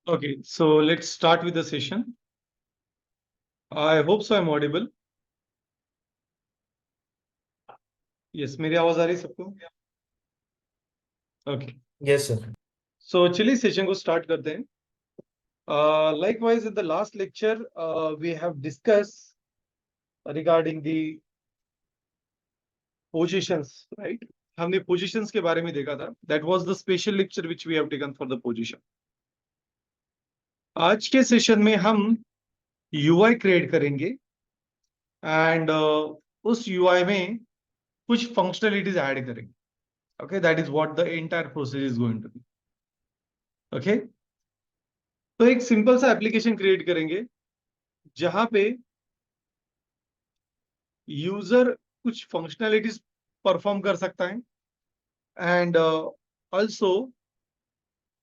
Okay, so let's start with the session. I hope so I'm audible. Yes, मेरी आवाज आ रही है सबको? Okay. Yes, sir. So चलिए सेशन को स्टार्ट करते हैं. Likewise, in the last lecture, we have discussed regarding the positions, right? हमने positions के बारे में देखा था. That was the special lecture which we have taken for the position. आज के सेशन में हम UI क्रिएट करेंगे and उस UI में कुछ functionalities ऐड करेंगे. Okay, that is what the entire process is going to be. Okay, तो एक सिंपल सा एप्लीकेशन क्रिएट करेंगे जहां पे यूजर कुछ फंक्शनैलिटीज परफॉर्म कर सकता है and also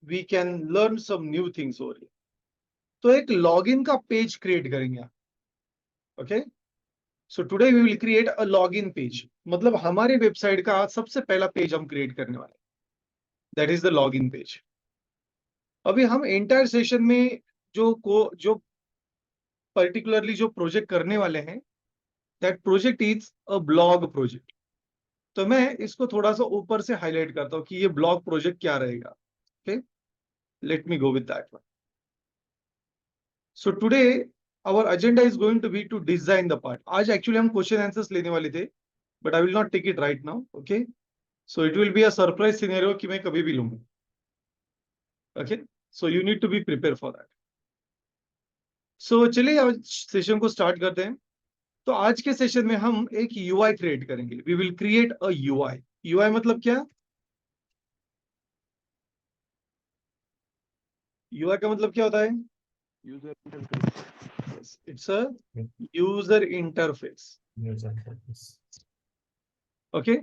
we can learn some new things over here. तो एक लॉगिन का पेज क्रिएट करेंगे आप. Okay, so today we will create a login page. मतलब हमारे वेबसाइट का आज सबसे पहला पेज हम क्रिएट करने वाले, that is the login page. अभी हम एंटायर सेशन में जो पर्टिकुलरली जो प्रोजेक्ट करने वाले हैं, that project is a blog project. तो मैं इसको थोड़ा सा ऊपर से हाईलाइट करता हूं कि ये ब्लॉग प्रोजेक्ट क्या रहेगा. Okay, let me go with that one. So today our agenda is going to be to design the part. आज एक्चुअली हम क्वेश्चन आंसर्स लेने वाले थे, but I will not take it right now. Okay, so it will be a surprise scenario कि मैं कभी भी लूंगा. Okay, so you need to be prepare for that. So चलिए आज सेशन को स्टार्ट करते हैं. तो आज के सेशन में हम एक यूआई क्रिएट करेंगे. We will create a UI. UI मतलब क्या? यूआई का मतलब क्या होता है? User interface. Yes, it's a user interface. User interface. Okay,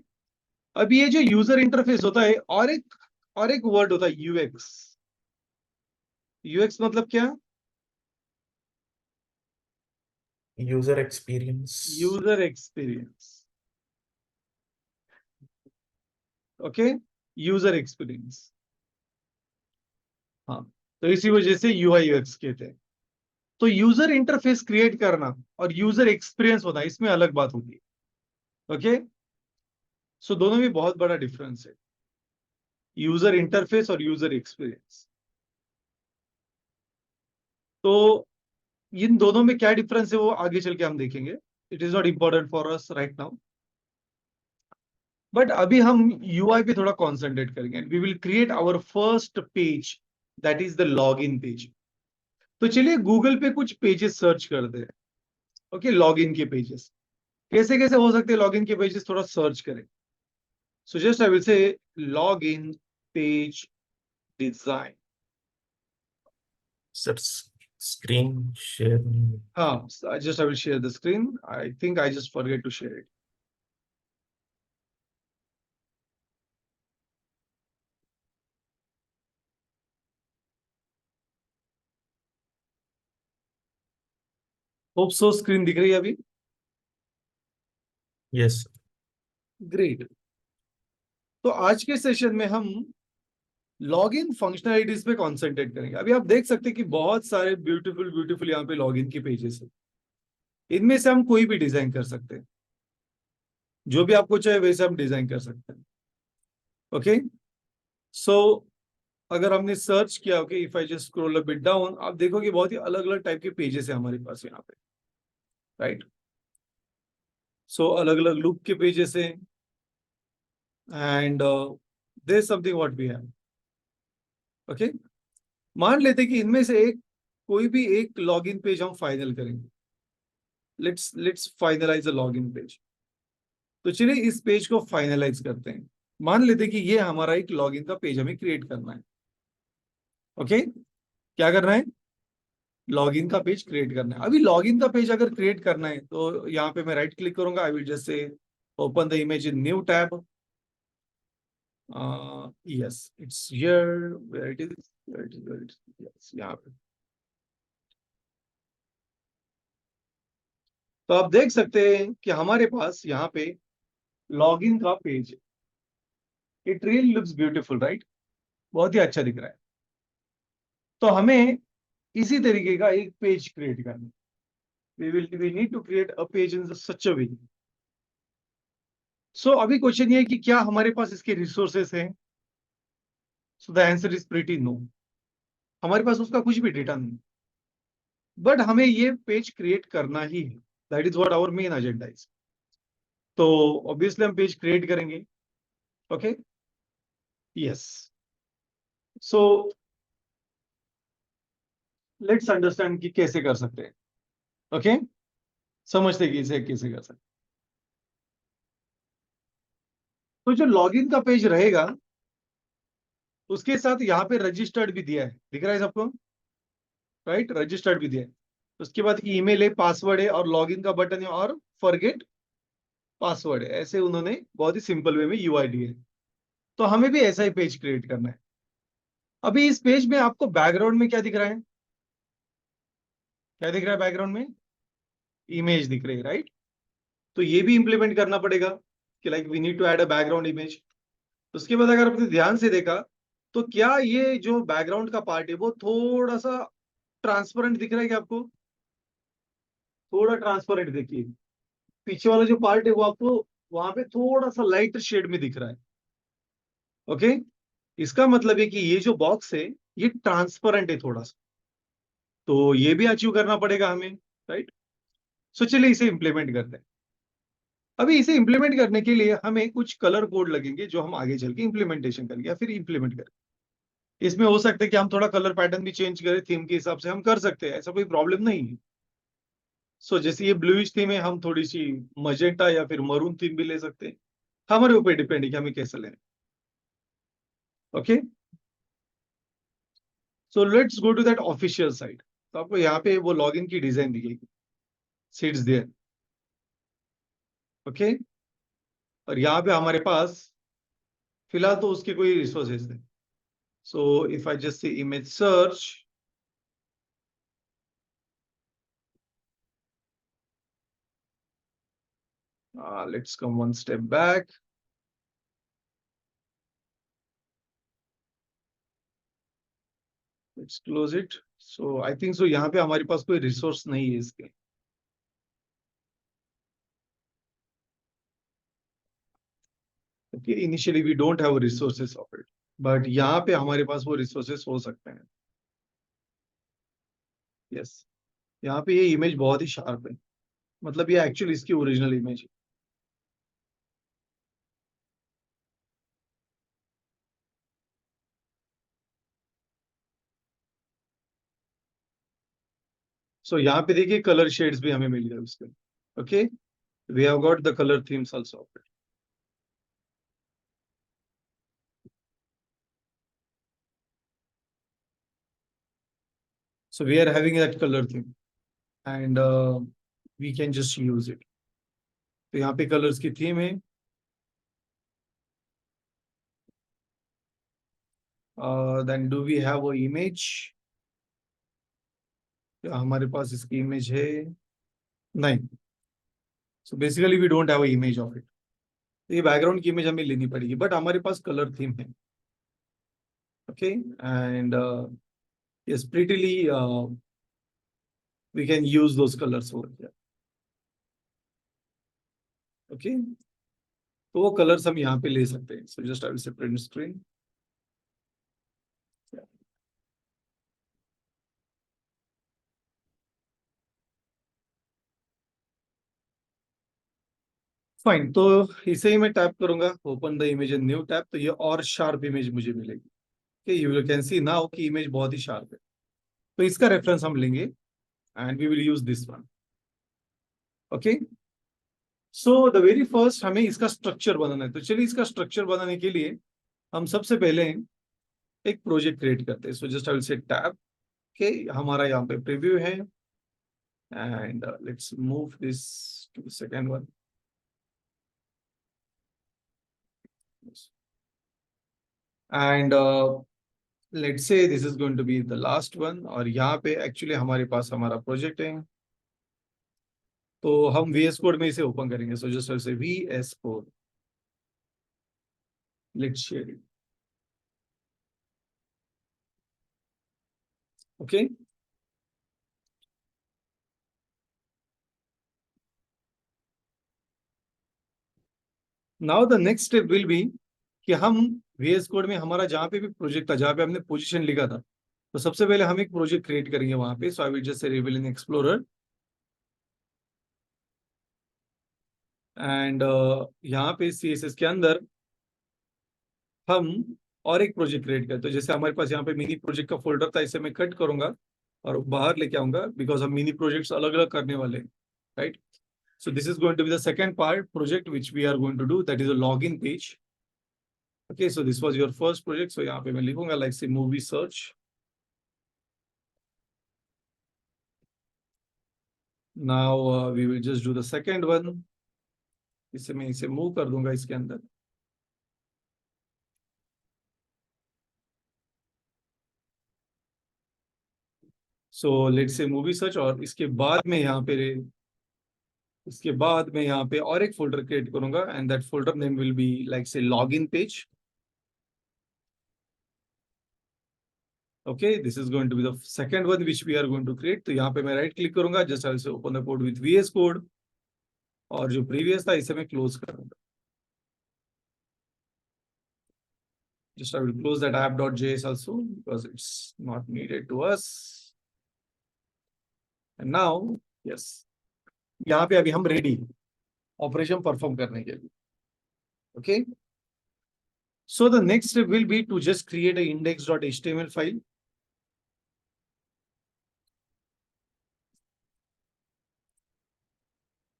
अब ये जो यूजर इंटरफेस होता है और एक वर्ड होता है यूएक्स. यूएक्स मतलब क्या? User experience. User experience. Okay, user experience. हाँ, तो इसी वजह से यूआई यूएक्स कहते हैं. तो यूजर इंटरफेस क्रिएट करना और यूजर एक्सपीरियंस होना, इसमें अलग बात होती है. ओके, सो दोनों में बहुत बड़ा डिफरेंस है, यूजर इंटरफेस और यूजर एक्सपीरियंस. तो इन दोनों में क्या डिफरेंस है वो आगे चल के हम देखेंगे. It is not important for us right now, but अभी हम यूआई पे थोड़ा कॉन्सेंट्रेट करेंगे. We will create our first page, that is the login page. तो चलिए गूगल पे कुछ पेजेस सर्च करते हैं. ओके, लॉगिन के पेजेस कैसे कैसे हो सकते हैं. लॉगिन के पेजेस थोड़ा सर्च करें. सो जस्ट आई विल से login page design. Sir, screen share. हाँ, just I will share the screen. I think I just forget to share it. Hope so screen दिख रही है अभी. Yes. ग्रेट. तो आज के सेशन में हम लॉगिन फंक्शनैलिटीज पे कॉन्सेंट्रेट करेंगे. अभी आप देख सकते हैं कि बहुत सारे ब्यूटीफुल ब्यूटीफुल यहाँ पे लॉगिन के पेजेस हैं. इनमें से हम कोई भी डिजाइन कर सकते हैं, जो भी आपको चाहे वैसे हम डिजाइन कर सकते हैं. ओके, सो अगर हमने सर्च किया, okay, if I just scroll a bit down, आप देखोगे बहुत ही अलग अलग टाइप के पेजेस है हमारे पास यहाँ पे, राइट. सो अलग अलग लुक के पेजेस हैं and there is something what we have. Okay, मान लेते कि इनमें से कोई भी एक लॉगिन पेज हम फाइनल करेंगे. Let's finalise a login page. तो चलिए इस पेज को फाइनलाइज करते हैं. मान लेते कि ये हमारा एक लॉगिन का पेज हमें क्रिएट करना है. ओके, क्या करना है? लॉगिन का पेज क्रिएट करना है. अभी लॉगिन का पेज अगर क्रिएट करना है तो यहाँ पे मैं राइट क्लिक करूंगा. I will just say open the image in new tab. Yes, it's here. Where it is, yes, यहाँ पे. तो आप देख सकते हैं कि हमारे पास यहाँ पे लॉगिन का पेज है. It really looks beautiful, right? बहुत ही अच्छा दिख रहा है. तो हमें इसी तरीके का एक पेज क्रिएट करना है। we need to create a page in such a way. सो अभी क्वेश्चन ये है कि क्या हमारे पास इसके रिसोर्सेस हैं? So the answer is pretty no. हमारे पास उसका कुछ भी डेटा नहीं, बट हमें ये पेज क्रिएट करना ही है। That is what our main agenda is. तो ऑब्वियसली हम पेज क्रिएट करेंगे। Okay, yes. So let's understand कि कैसे कर सकते हैं। ओके, समझते कि इसे कैसे कर सकते हैं। तो जो लॉगिन का पेज रहेगा उसके साथ यहाँ पे रजिस्टर्ड भी दिया है, दिख रहा है सबको? राइट, रजिस्टर्ड भी दिया है। उसके बाद ईमेल है, पासवर्ड है और लॉगिन का बटन है और फॉरगेट पासवर्ड है। ऐसे उन्होंने बहुत ही सिंपल वे में यूआई दी है। तो हमें भी ऐसा ही पेज क्रिएट करना है। अभी इस पेज में आपको बैकग्राउंड में क्या दिख रहा है? क्या दिख रहा है बैकग्राउंड में? इमेज दिख रही है, राइट? तो ये भी इंप्लीमेंट करना पड़ेगा कि like we need to add a background image. उसके बाद अगर आपने ध्यान से देखा तो क्या ये जो बैकग्राउंड का पार्ट है वो थोड़ा सा ट्रांसपेरेंट दिख रहा है क्या आपको? थोड़ा ट्रांसपेरेंट देखिए। पीछे वाला जो पार्ट है वो आपको वहां पे थोड़ा सा लाइट शेड में दिख रहा है। ओके, इसका मतलब है कि ये जो बॉक्स है ये ट्रांसपेरेंट है थोड़ा सा। तो ये भी अचीव करना पड़ेगा हमें, राइट? सो चलिए इसे इंप्लीमेंट करते हैं। अभी इसे इंप्लीमेंट करने के लिए हमें कुछ कलर कोड लगेंगे जो हम आगे चल के इंप्लीमेंटेशन करेंगे या फिर इंप्लीमेंट करेंगे। इसमें हो सकता है कि हम थोड़ा कलर पैटर्न भी चेंज करें, थीम के हिसाब से हम कर सकते हैं, ऐसा कोई प्रॉब्लम नहीं है। सो जैसे ये ब्लूइश थीम है, हम थोड़ी सी मजेंटा या फिर मरून थीम भी ले सकते हैं। हमारे ऊपर डिपेंड है कि हमें कैसे लेना है। Okay, so let's go to that official site. तो आपको यहाँ पे वो लॉगिन की डिजाइन दिखेगी, सीट्स देयर। ओके, और यहाँ पे हमारे पास फिलहाल तो उसके कोई रिसोर्सेज नहीं। सो if I just say image search, let's come one step back. Let's close it. So I think so यहाँ पे हमारे पास कोई रिसोर्स नहीं है इसके। Okay, initially we don't have resources of it, but यहाँ पे हमारे पास वो resources हो सकते हैं। Yes, यहाँ पे ये इमेज बहुत ही शार्प है, मतलब ये एक्चुअली इसकी ओरिजिनल इमेज है। सो यहाँ पे देखिए कलर शेड्स भी हमें मिल गए उसके। Okay, we have got the colour themes also of it. So we are having that color theme and we can just use it. तो यहाँ पे कलर्स की थीम है। Then do we have a image? क्या हमारे पास इसकी image है? नहीं। So basically we don't have a image of it. ये बैकग्राउंड की इमेज हमें लेनी पड़ेगी, बट हमारे पास कलर थीम है। Okay, and yes prettily we can use those colours over here. Okay, तो वो कलर्स हम यहाँ पे ले सकते हैं। So just I will say print screen. Fine, तो इसे ही मैं टैप करूंगा, open the image in new tab, तो ये और शार्प इमेज मुझे मिलेगी। Okay, you can see now कि इमेज बहुत ही शार्प है। तो इसका रेफरेंस हम लेंगे and we will use this one. Okay, so the very first हमें इसका स्ट्रक्चर बनाना है। तो चलिए इसका स्ट्रक्चर बनाने के लिए हम सबसे पहले एक प्रोजेक्ट क्रिएट करते हैं। So just I will say tab के, हमारा यहाँ पे प्रीव्यू है and let's move this to second one. And let's say this is going to be the last one. और यहाँ पे एक्चुअली हमारे पास हमारा प्रोजेक्ट है, तो हम VS कोड में इसे ओपन करेंगे। So just say VS code, let's share it. Okay. Now the next step will be कि हम VS कोड में हमारा जहाँ पे भी प्रोजेक्ट था, जहाँ पे हमने पोजीशन लिखा था, तो सबसे पहले हम एक प्रोजेक्ट क्रिएट करेंगे वहां पे. So I will just say reveal in explorer and यहाँ पे CSS के अंदर हम और एक प्रोजेक्ट क्रिएट करते हैं. जैसे हमारे पास यहाँ पे मिनी प्रोजेक्ट का फोल्डर था, इसे मैं कट करूंगा और बाहर लेके आऊंगा, बिकॉज हम मिनी प्रोजेक्ट्स अलग अलग करने वाले हैं, right. So this is going to be the second part project which we are going to do, that is a login page. Okay, so this was your first project. So यहाँ पे मैं लिखूंगा like say movie search. Now we will just do the second one. इसे मैं इसे move कर दूंगा इसके अंदर. So let's say movie search और इसके बाद में यहाँ पे और एक फोल्डर क्रिएट करूंगा and that folder name will be like say login page. Okay, this is going to be the second one which we are going to create. तो यहाँ पे मैं राइट क्लिक करूंगा, just I will open the code with VS Code और जो previous था इसे मैं क्लोज करूंगा. Just I will close that app.js also because it's not needed to us. And now, yes, यहाँ पे अभी हम रेडी ऑपरेशन परफॉर्म करने के लिए. Okay. So the next step will be to just create a index.html file.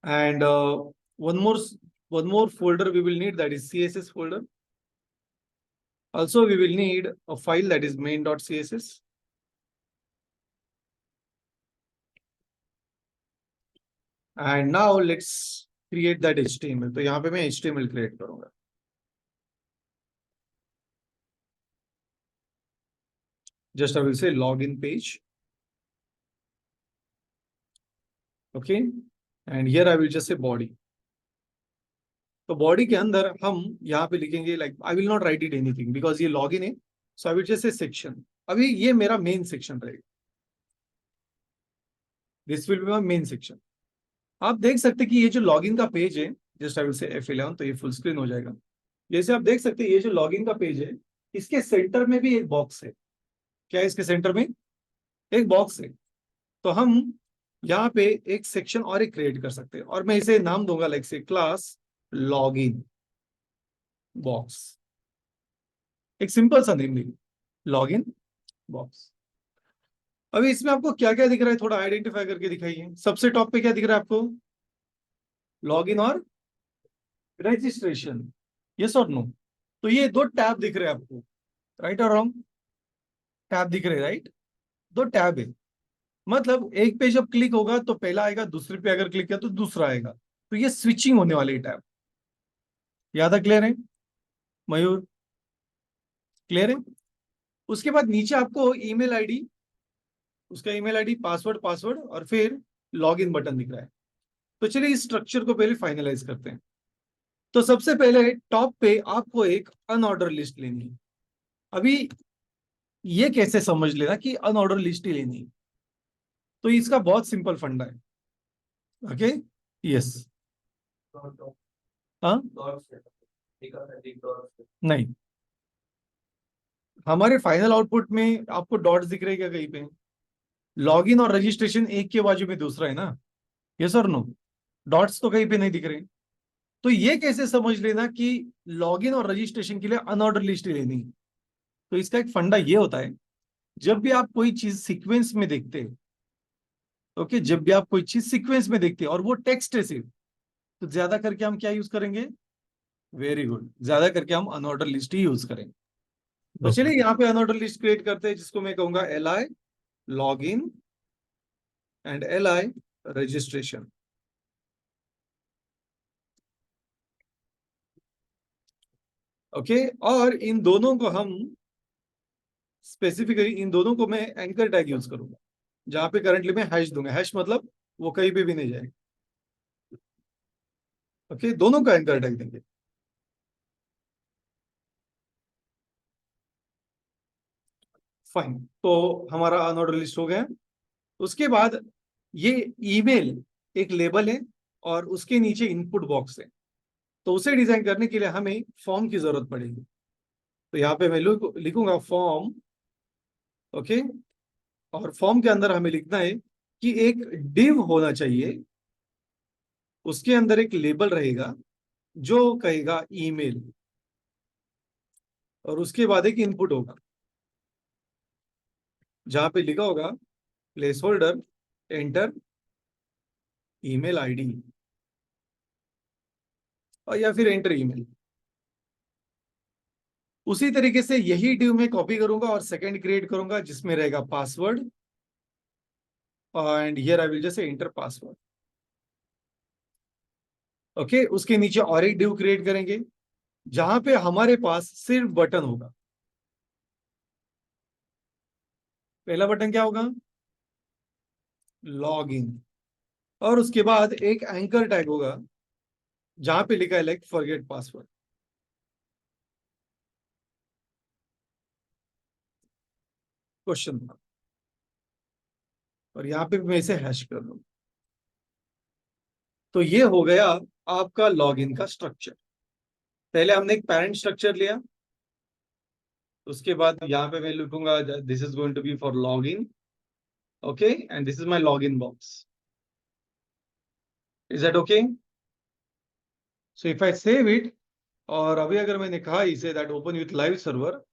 And one more folder we will need, that is CSS folder. Also, we will need a file that is main.css. And now let's create that HTML. तो यहाँ पे मैं HTML create करूंगा. Just I will say login page. Okay. And here I will just say body. तो body के अंदर हम यहाँ पे लिखेंगे like I will not write it anything because ये लॉगिन है. So I will just say section. अभी ये मेरा मेन सेक्शन रहेगा. This will be my main section. आप देख सकते कि ये जो लॉगिन का पेज है, जस्ट आई विल से F11, तो ये फुल स्क्रीन हो जाएगा. जैसे आप देख सकते हैं ये जो लॉगिन का पेज है, इसके सेंटर में भी एक बॉक्स है. क्या है इसके सेंटर में? एक बॉक्स है. तो हम यहाँ पे एक सेक्शन और एक क्रिएट कर सकते हैं और मैं इसे नाम दूंगा लाइक से क्लास लॉगिन बॉक्स. एक सिंपल सा नेम देंगे, लॉगिन बॉक्स. अभी इसमें आपको क्या क्या दिख रहा है, थोड़ा आइडेंटिफाई करके दिखाइए. सबसे टॉप पे क्या दिख रहा है आपको? लॉगिन और रजिस्ट्रेशन. यस और नो? तो ये दो टैब दिख रहे हैं आपको, राइट और रॉन्ग? टैब दिख रहे हैं, राइट? दो टैब है. मतलब एक पे जब क्लिक होगा तो पहला आएगा, दूसरे पे अगर क्लिक किया तो दूसरा आएगा. तो ये स्विचिंग होने वाली टैब. याद है? क्लियर है मयूर? क्लियर है? उसके बाद नीचे आपको ईमेल आईडी, उसका ईमेल आईडी, पासवर्ड और फिर लॉगिन बटन दिख रहा है. तो चलिए इस स्ट्रक्चर को पहले फाइनलाइज करते हैं. तो सबसे पहले टॉप पे आपको एक अनऑर्डर लिस्ट लेनी है. अभी ये कैसे समझ लेना कि अनऑर्डर लिस्ट ही लेनी है? तो इसका बहुत सिंपल फंडा है. ओके. यस. हाँ, नहीं, हमारे फाइनल आउटपुट में आपको डॉट्स दिख रहे हैं क्या कहीं पे? लॉगिन और रजिस्ट्रेशन एक के बाजू में दूसरा है ना? यस और नो? डॉट्स तो कहीं पे नहीं दिख रहे. तो ये कैसे समझ लेना कि लॉगिन और रजिस्ट्रेशन के लिए अनऑर्डर लिस्ट ही लेनी है? तो इसका एक फंडा ये होता है, जब भी आप कोई चीज सीक्वेंस में देखते हैं, ओके, जब भी आप कोई चीज सीक्वेंस में देखते हैं और वो टेक्स्ट है सिर्फ, तो ज्यादा करके हम क्या यूज करेंगे? वेरी गुड, ज्यादा करके हम अनऑर्डर लिस्ट ही यूज करेंगे. तो चलिए यहाँ पे अनऑर्डर लिस्ट क्रिएट करते हैं, जिसको मैं कहूंगा li login and li registration. Okay. और इन दोनों को हम स्पेसिफिकली, इन दोनों को मैं एंकर टैग यूज करूंगा, जहां पे करंटली मैं हैश दूंगा. हैश मतलब वो कहीं पे भी नहीं जाएगा. ओके, दोनों का एंकर टैग देंगे. फाइन, तो हमारा अनऑर्डर लिस्ट हो गया। उसके बाद ये ईमेल एक लेबल है और उसके नीचे इनपुट बॉक्स है, तो उसे डिजाइन करने के लिए हमें फॉर्म की जरूरत पड़ेगी। तो यहाँ पे मैं लिखूंगा फॉर्म, ओके। और फॉर्म के अंदर हमें लिखना है कि एक डिव होना चाहिए, उसके अंदर एक लेबल रहेगा जो कहेगा ईमेल, और उसके बाद एक इनपुट होगा जहां पे लिखा होगा place holder enter email ID, और या फिर एंटर ईमेल। उसी तरीके से यही डिव में कॉपी करूंगा और सेकंड क्रिएट करूंगा जिसमें रहेगा password, and here I will just enter password, okay. उसके नीचे और एक डिव क्रिएट करेंगे जहां पे हमारे पास सिर्फ बटन होगा। पहला बटन क्या होगा? Log in. और उसके बाद एक एंकर टैग होगा जहां पे लिखा है like forget password, question mark, और यहां पे मैं इसे हैश कर दूं। तो ये हो गया आपका लॉगिन का स्ट्रक्चर। पहले हमने एक पेरेंट स्ट्रक्चर लिया, उसके बाद यहाँ पे मैं लिखूंगा this is going to be for login, okay, and this is my login box. Is that okay? So if I save it, और अभी अगर मैंने कहा इसे that open with live server,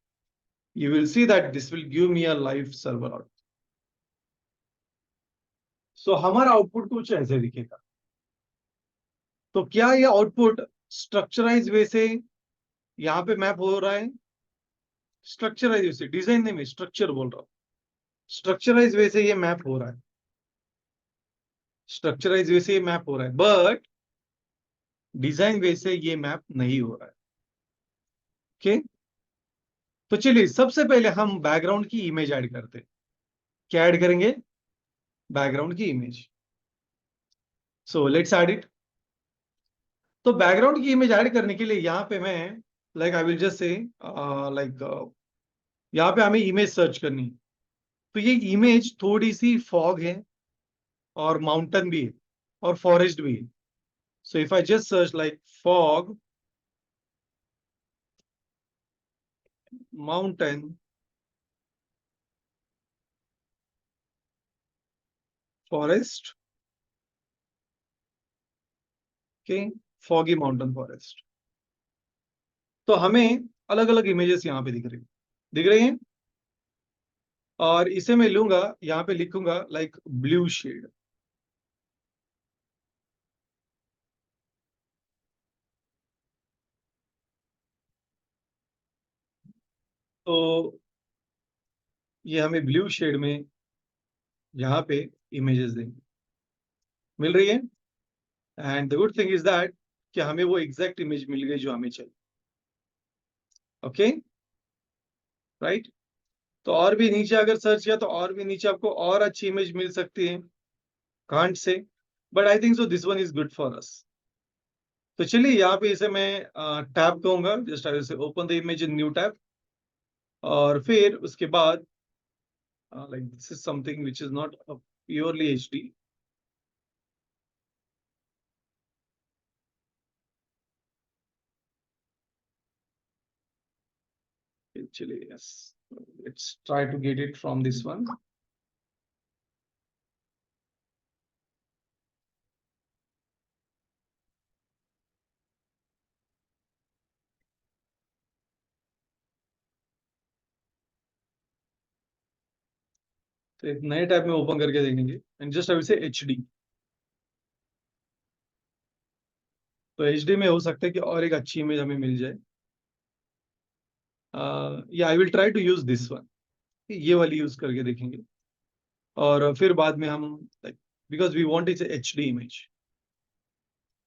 you will see that this will give me a live server out. So हमारा output कुछ ऐसे दिखेगा। तो क्या ये आउटपुट स्ट्रक्चराइज वे से यहाँ पे मैप हो रहा है? स्ट्रक्चराइज वे से, डिजाइन नहीं, मैं स्ट्रक्चर बोल रहा हूँ। स्ट्रक्चराइज वे से ये मैप हो रहा है, स्ट्रक्चराइज वे से ये मैप हो रहा है, बट डिजाइन वे से ये मैप नहीं हो रहा है, ओके। तो चलिए सबसे पहले हम बैकग्राउंड की इमेज ऐड करते हैं। क्या ऐड करेंगे? बैकग्राउंड की image. So let's add it. तो बैकग्राउंड की इमेज ऐड करने के लिए यहाँ पे मैं लाइक आई विल जस्ट से लाइक यहाँ पे हमें इमेज सर्च करनी है। तो ये इमेज थोड़ी सी फॉग है और माउंटेन भी है और फॉरेस्ट भी है। सो if I just search like fog mountain forest, okay, foggy mountain forest, तो हमें अलग अलग इमेजेस यहाँ पे दिख रही हैं। और इसे मैं लूंगा, यहाँ पे लिखूंगा लाइक ब्लू शेड। तो ये हमें ब्लू शेड में यहाँ पे इमेजेस देंगे, मिल रही है। And the good thing is that कि हमें वो एग्जैक्ट इमेज मिल गई जो हमें चाहिए, ओके, राइट। तो और भी नीचे अगर सर्च किया तो और भी नीचे आपको और अच्छी इमेज मिल सकती है, can't say, but I think so this one is good for us. तो चलिए यहाँ पे इसे मैं टैब कहूंगा, जस्ट आई विल से open the image in new tab, और फिर उसके बाद like this is something which is not a purely HD. Actually, yes. Let's try to get it from this one. तो एक नए टैब में ओपन करके देखेंगे एंड जस्ट आई विल से HD। तो HD में हो सकता है कि और एक अच्छी इमेज हमें मिल जाए। या I will try to use this one, ये वाली यूज करके देखेंगे। और फिर बाद में हम like because we want it's HD image,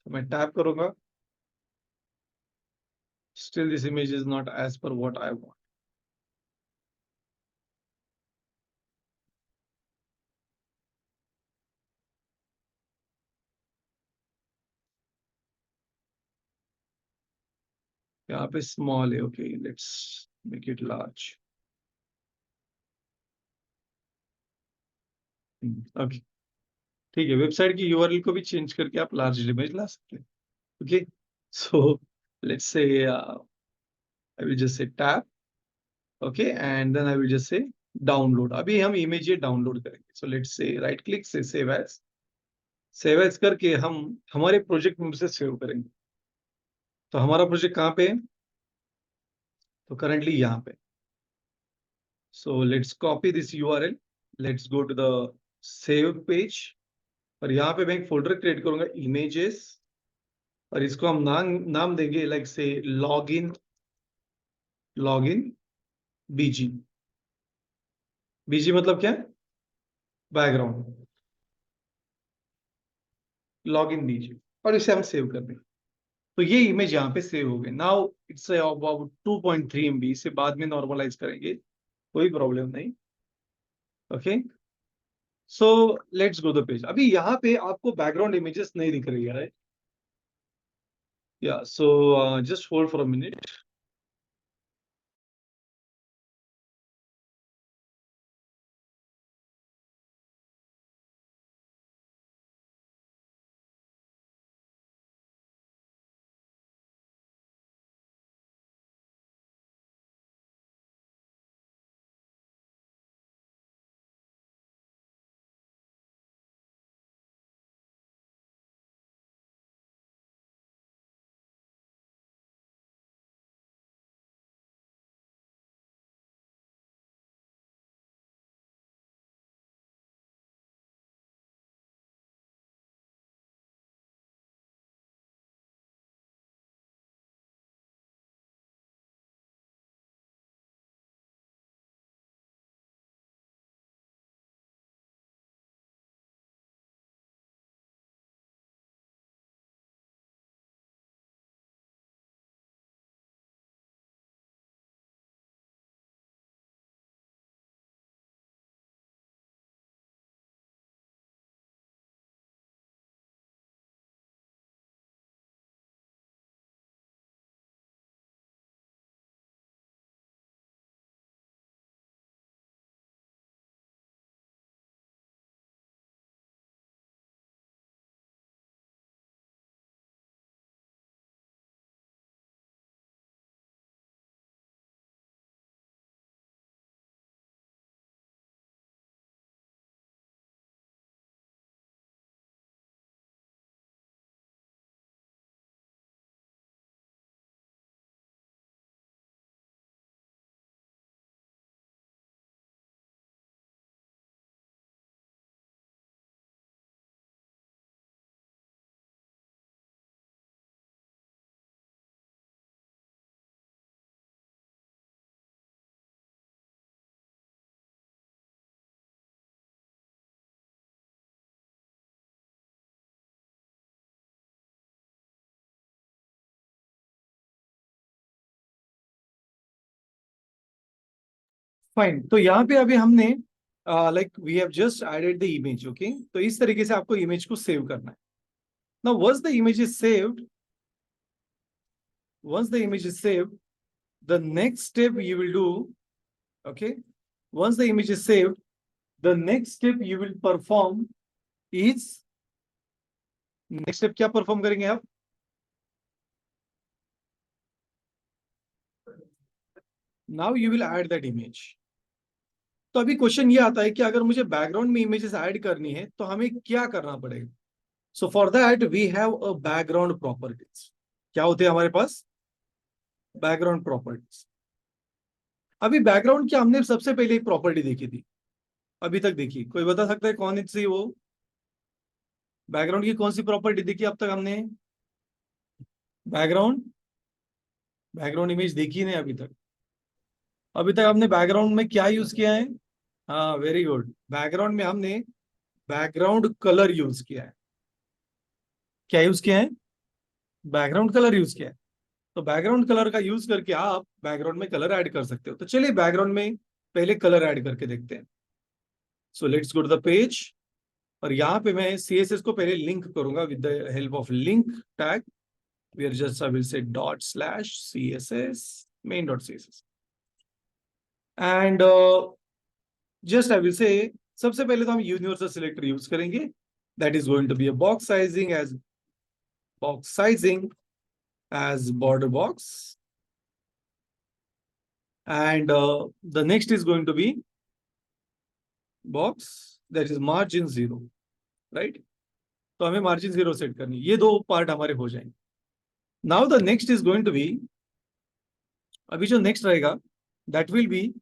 तो मैं टैप करूंगा, still this image is not as per what I want. यहाँ पे स्मॉल है, okay, let's make it large. Okay, ठीक है, वेबसाइट की यूआरएल को भी चेंज करके आप लार्ज इमेज ला सकते हैं. Okay, so let's say I will just say tap. Okay, and then I will just say download. अभी हम इमेज ये डाउनलोड करेंगे. So let's say right click say save as. Save as करके हम हमारे project में से सेव करेंगे. तो हमारा प्रोजेक्ट कहाँ पे है? तो करंटली यहाँ पे. So let's copy this URL. Let's go to the save page. और यहाँ पे मैं एक फोल्डर क्रिएट करूंगा, इमेजेस. और इसको हम नाम देंगे लाइक से लॉगिन बीजी. बीजी मतलब क्या है? बैकग्राउंड. लॉगिन बीजी. और इसे हम सेव कर देंगे. तो ये इमेज यहाँ पे सेव हो गई. Now it's about 2.3 MB. इसे बाद में नॉर्मलाइज करेंगे, कोई प्रॉब्लम नहीं. Okay, so let's go the page. अभी यहाँ पे आपको बैकग्राउंड इमेजेस नहीं दिख रही है, right? Yeah, so just hold for a minute. Fine. तो यहाँ पे अभी हमने like we have just added the image. Okay, तो इस तरीके से आपको इमेज को सेव करना है. Now once the image is saved, the next step you will do, okay, once the image is saved, the next step you will perform is, next step क्या perform करेंगे आप? now you will add that image. तो अभी question ये आता है कि अगर मुझे बैकग्राउंड में इमेजेस ऐड करनी है तो हमें क्या करना पड़ेगा? So for that we have a background properties. क्या होते हैं हमारे पास? Background properties. अभी बैकग्राउंड की हमने सबसे पहले एक प्रॉपर्टी देखी थी, अभी तक देखी. कोई बता सकता है कौन सी वो बैकग्राउंड की कौन सी प्रॉपर्टी देखी अब तक हमने? बैकग्राउंड इमेज देखी नहीं अभी तक. अभी तक हमने बैकग्राउंड में क्या यूज किया है? हाँ, वेरी गुड. बैकग्राउंड में हमने बैकग्राउंड कलर यूज किया है. क्या यूज किया है? बैकग्राउंड कलर यूज किया है. तो बैकग्राउंड कलर का यूज करके आप बैकग्राउंड में कलर ऐड कर सकते हो. तो चलिए बैकग्राउंड में पहले कलर ऐड करके देखते हैं. So let's go to the page. और यहाँ पे मैं CSS को पहले लिंक करूंगा with the help of link tag. we are just I will say ./css main.css and just I will say सबसे पहले तो हम यूनिवर्सल सिलेक्टर यूज करेंगे, that is going to be a box sizing as border box, and the next is going to be box that is margin 0, right? तो हमें margin 0 set करनी, ये दो पार्ट हमारे हो जाएंगे. Now the next is going to be, अभी जो नेक्स्ट रहेगा दैट विल बी,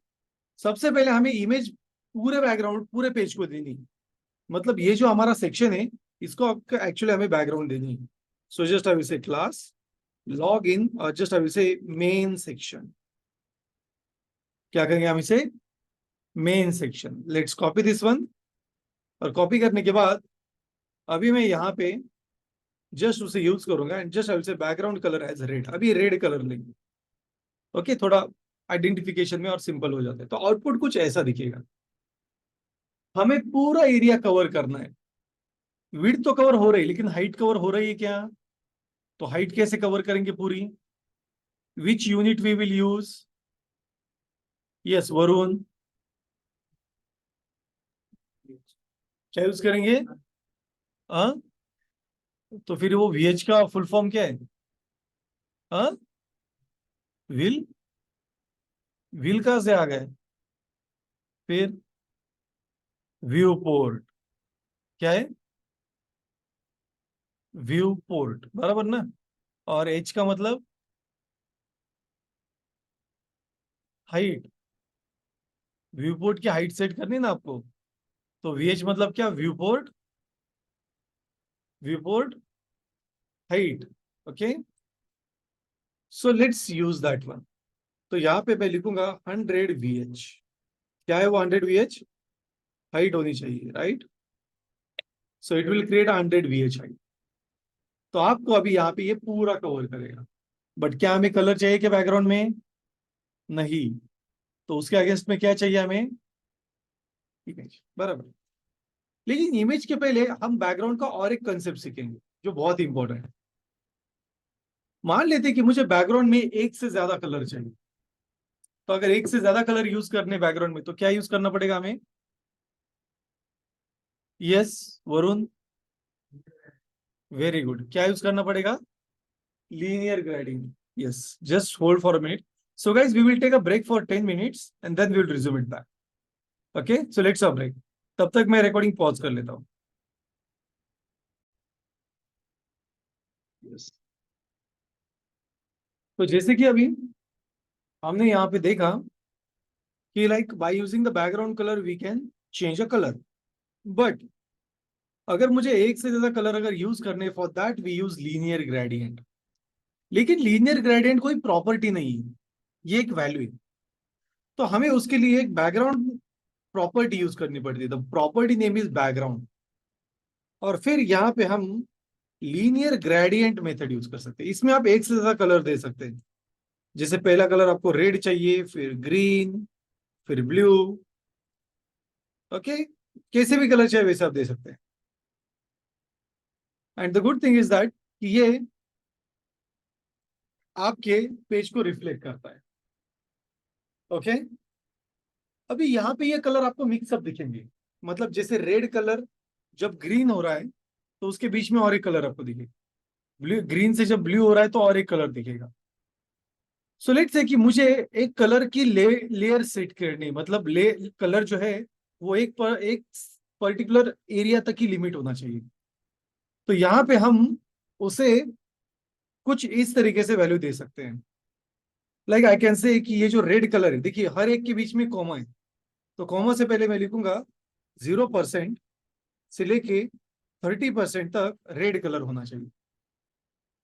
सबसे पहले हमें इमेज पूरे बैकग्राउंड पूरे पेज को देनी है. मतलब ये जो हमारा सेक्शन है इसको एक्चुअली हमें बैकग्राउंड देनी है. So just I will say class log in और just I will say main section. क्या करेंगे हम इसे, main section. Let's copy this one, और कॉपी करने के बाद अभी मैं यहाँ पे जस्ट उसे यूज करूंगा and just I will say background colour as red. अभी रेड कलर लेंगे, ओके, थोड़ा आइडेंटिफिकेशन में और सिंपल हो जाता है. तो आउटपुट कुछ ऐसा दिखेगा. हमें पूरा एरिया कवर करना है. विड्थ तो कवर हो रही है लेकिन हाइट कवर हो रही है क्या? तो हाइट कैसे कवर करेंगे पूरी? Which unit we will use? Yes Varun, क्या यूज करेंगे? हाँ, तो फिर वो VH का फुल फॉर्म क्या है? हाँ, विल, विल कहां से आ गए? फिर व्यू पोर्ट, क्या है? व्यू पोर्ट, बराबर ना? और H का मतलब हाइट. व्यू पोर्ट की हाइट सेट करनी ना आपको. तो VH मतलब क्या? View port, view port height. Okay, so let's use that one. तो यहाँ पे मैं लिखूंगा 100 VH. क्या है वो 100 VH? हाइट होनी चाहिए, right? So it will create 100 VH height. तो आपको अभी यहाँ पे ये पूरा कवर करेगा. बट क्या हमें कलर चाहिए क्या बैकग्राउंड में? नहीं. तो उसके अगेंस्ट में क्या चाहिए हमें? इमेज, बराबर. लेकिन इमेज के पहले हम बैकग्राउंड का और एक कंसेप्ट सीखेंगे जो बहुत इंपॉर्टेंट है. मान लेते हैं कि मुझे बैकग्राउंड में एक से ज्यादा कलर चाहिए. तो अगर एक से ज्यादा कलर यूज करने बैकग्राउंड में, तो क्या यूज करना पड़ेगा हमें? Yes Varun, very good. क्या यूज करना पड़ेगा? Linear grading. Yes, just hold for a minute. So guys, we will take a break for 10 minutes and then we will resume it back. Okay, so let's have a break. तब तक मैं recording pause कर लेता हूँ. yes. तो जैसे कि अभी हमने यहाँ पे देखा कि like by using the background colour we can change a colour. But अगर मुझे एक से ज्यादा कलर अगर यूज करने, for that we use linear gradient. लेकिन लीनियर ग्रेडियंट कोई प्रॉपर्टी नहीं है, ये एक वैल्यू है. तो हमें उसके लिए एक बैकग्राउंड प्रॉपर्टी यूज करनी पड़ती है. The property name is background. और फिर यहाँ पे हम लीनियर ग्रेडियंट मेथड यूज कर सकते हैं. इसमें आप एक से ज्यादा कलर दे सकते हैं. जैसे पहला कलर आपको रेड चाहिए, फिर ग्रीन, फिर ब्लू. ओके, कैसे भी कलर चाहिए वैसे आप दे सकते हैं. And the good thing is that ये आपके पेज को रिफ्लेक्ट करता है. ओके, अभी यहाँ पे ये कलर आपको मिक्सअप दिखेंगे. मतलब जैसे रेड कलर जब ग्रीन हो रहा है तो उसके बीच में और एक कलर आपको दिखेगा. ब्लू, ग्रीन से जब ब्लू हो रहा है तो और एक कलर दिखेगा. सो लेट्स से कि मुझे एक कलर की लेयर सेट करनी, मतलब कलर जो है वो एक पर्टिकुलर एरिया तक ही लिमिट होना चाहिए. तो यहाँ पे हम उसे कुछ इस तरीके से वैल्यू दे सकते हैं. लाइक आई कैन से कि ये जो रेड कलर है, देखिए हर एक के बीच में कॉमा है. तो कॉमा से पहले मैं लिखूंगा 0% से लेके 30% तक रेड कलर होना चाहिए.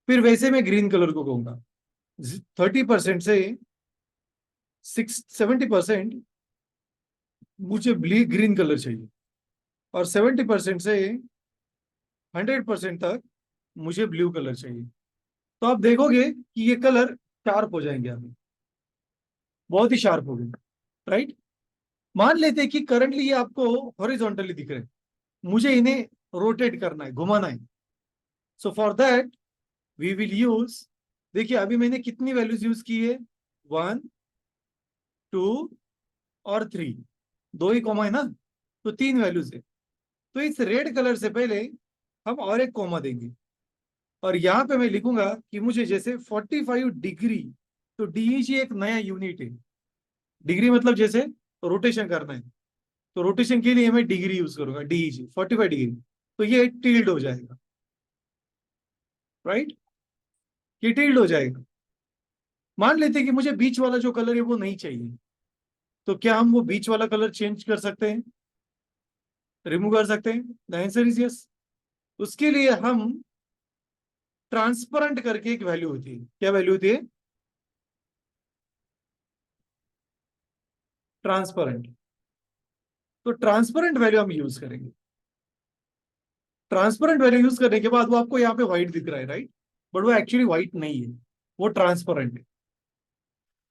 फिर वैसे मैं ग्रीन कलर को कहूंगा 30% से 70% मुझे ग्रीन कलर चाहिए, और 70% से 100% तक मुझे ब्लू कलर चाहिए. तो आप देखोगे कि ये कलर शार्प हो जाएंगे, अभी बहुत ही शार्प हो गए, राइट? मान लेते हैं कि करंटली ये आपको हॉरिजॉन्टली दिख रहे हैं, मुझे इन्हें रोटेट करना है, घुमाना है. So for that we will use, देखिए अभी मैंने कितनी वैल्यूज यूज की है? 1, 2 और 3. दो ही कॉमा है ना, तो 3 वैल्यूज है। तो इस रेड कलर से पहले हम और एक कॉमा देंगे और यहाँ पे मैं लिखूंगा कि मुझे जैसे 45 डिग्री, तो डीईजी एक नया यूनिट है। डिग्री मतलब जैसे रोटेशन करना है, तो रोटेशन के लिए मैं डिग्री यूज करूंगा, डीईजी 45 डिग्री, तो ये टिल्ड हो जाएगा, राइट, ये टिल्ड हो जाएगा। मान लेते हैं कि मुझे बीच वाला जो कलर है वो नहीं चाहिए, तो क्या हम वो बीच वाला कलर चेंज कर सकते हैं, रिमूव कर सकते हैं? The answer is yes. उसके लिए हम ट्रांसपेरेंट करके एक वैल्यू होती है, क्या वैल्यू होती है? ट्रांसपेरेंट। तो ट्रांसपेरेंट वैल्यू हम यूज करेंगे। ट्रांसपेरेंट वैल्यू यूज करने के बाद वो आपको यहाँ पे व्हाइट दिख रहा है, राइट, बट वो एक्चुअली व्हाइट नहीं है, वो ट्रांसपेरेंट है।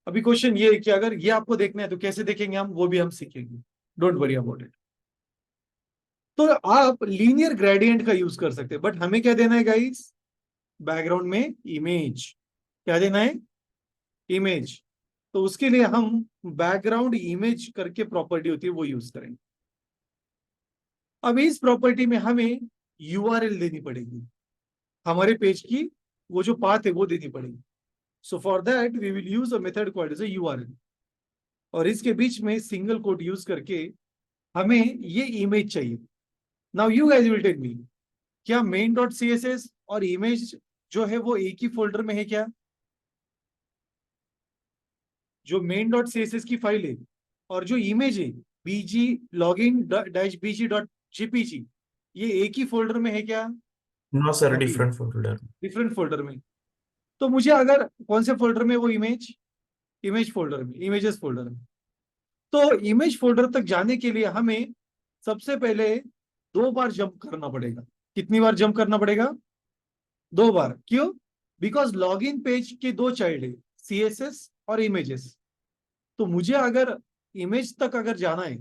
अभी क्वेश्चन ये है कि अगर ये आपको देखना है तो कैसे देखेंगे हम, वो भी हम सीखेंगे, डोंट वरी अबाउट इट। तो आप लीनियर ग्रेडियंट का यूज कर सकते हैं, बट हमें क्या देना है गाइस? बैकग्राउंड में इमेज। क्या देना है? इमेज। तो उसके लिए हम बैकग्राउंड इमेज करके प्रॉपर्टी होती है वो यूज करेंगे। अब इस प्रॉपर्टी में हमें यूआरएल देनी पड़ेगी, हमारे पेज की वो जो पाथ है वो देनी पड़ेगी। So for that we will use a method called as URL, और इसके बीच में सिंगल कोट यूज करके हमें ये इमेज चाहिए। Now you guys will tell me, क्या main dot C S S और इमेज जो है वो एक ही फोल्डर में है क्या? जो main dot C S S की फाइल है और जो इमेज है BG login dash BG dot JPG, ये एक ही फोल्डर में है क्या? No, sir, नहीं, different folder. डिफरेंट फोल्डर में। तो मुझे अगर कौन से फोल्डर में वो इमेज, इमेज फोल्डर में, इमेजेस फोल्डर में। तो इमेज फोल्डर तक जाने के लिए हमें सबसे पहले 2 बार जंप करना पड़ेगा। कितनी बार जंप करना पड़ेगा? 2 बार। क्यों? बिकॉज लॉगिन पेज के 2 चाइल्ड है, सीएसएस और इमेजेस। तो मुझे अगर इमेज तक अगर जाना है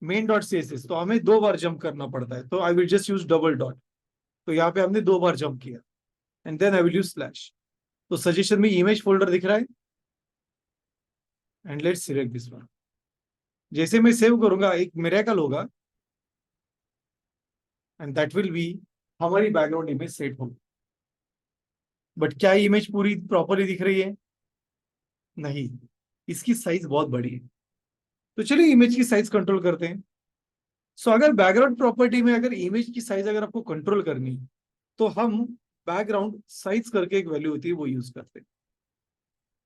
मेन डॉट सीएसएस, तो हमें 2 बार जंप करना पड़ता है। तो I will just use double dot. तो यहाँ पे हमने 2 बार जंप किया and then I will use slash. तो सजेशन में इमेज फोल्डर दिख रहा है and let's select this one. जैसे मैं सेव करूंगा एक मिरेकल होगा एंड दैट विल बी, हमारी बैकग्राउंड इमेज सेट होगी। बट क्या इमेज पूरी प्रॉपरली दिख रही है? नहीं, इसकी साइज बहुत बड़ी है। तो चलिए इमेज की साइज कंट्रोल करते हैं। सो अगर बैकग्राउंड प्रॉपर्टी में अगर इमेज की साइज अगर आपको कंट्रोल करनी है, तो हम बैकग्राउंड साइज करके एक वैल्यू होती है वो यूज करते हैं।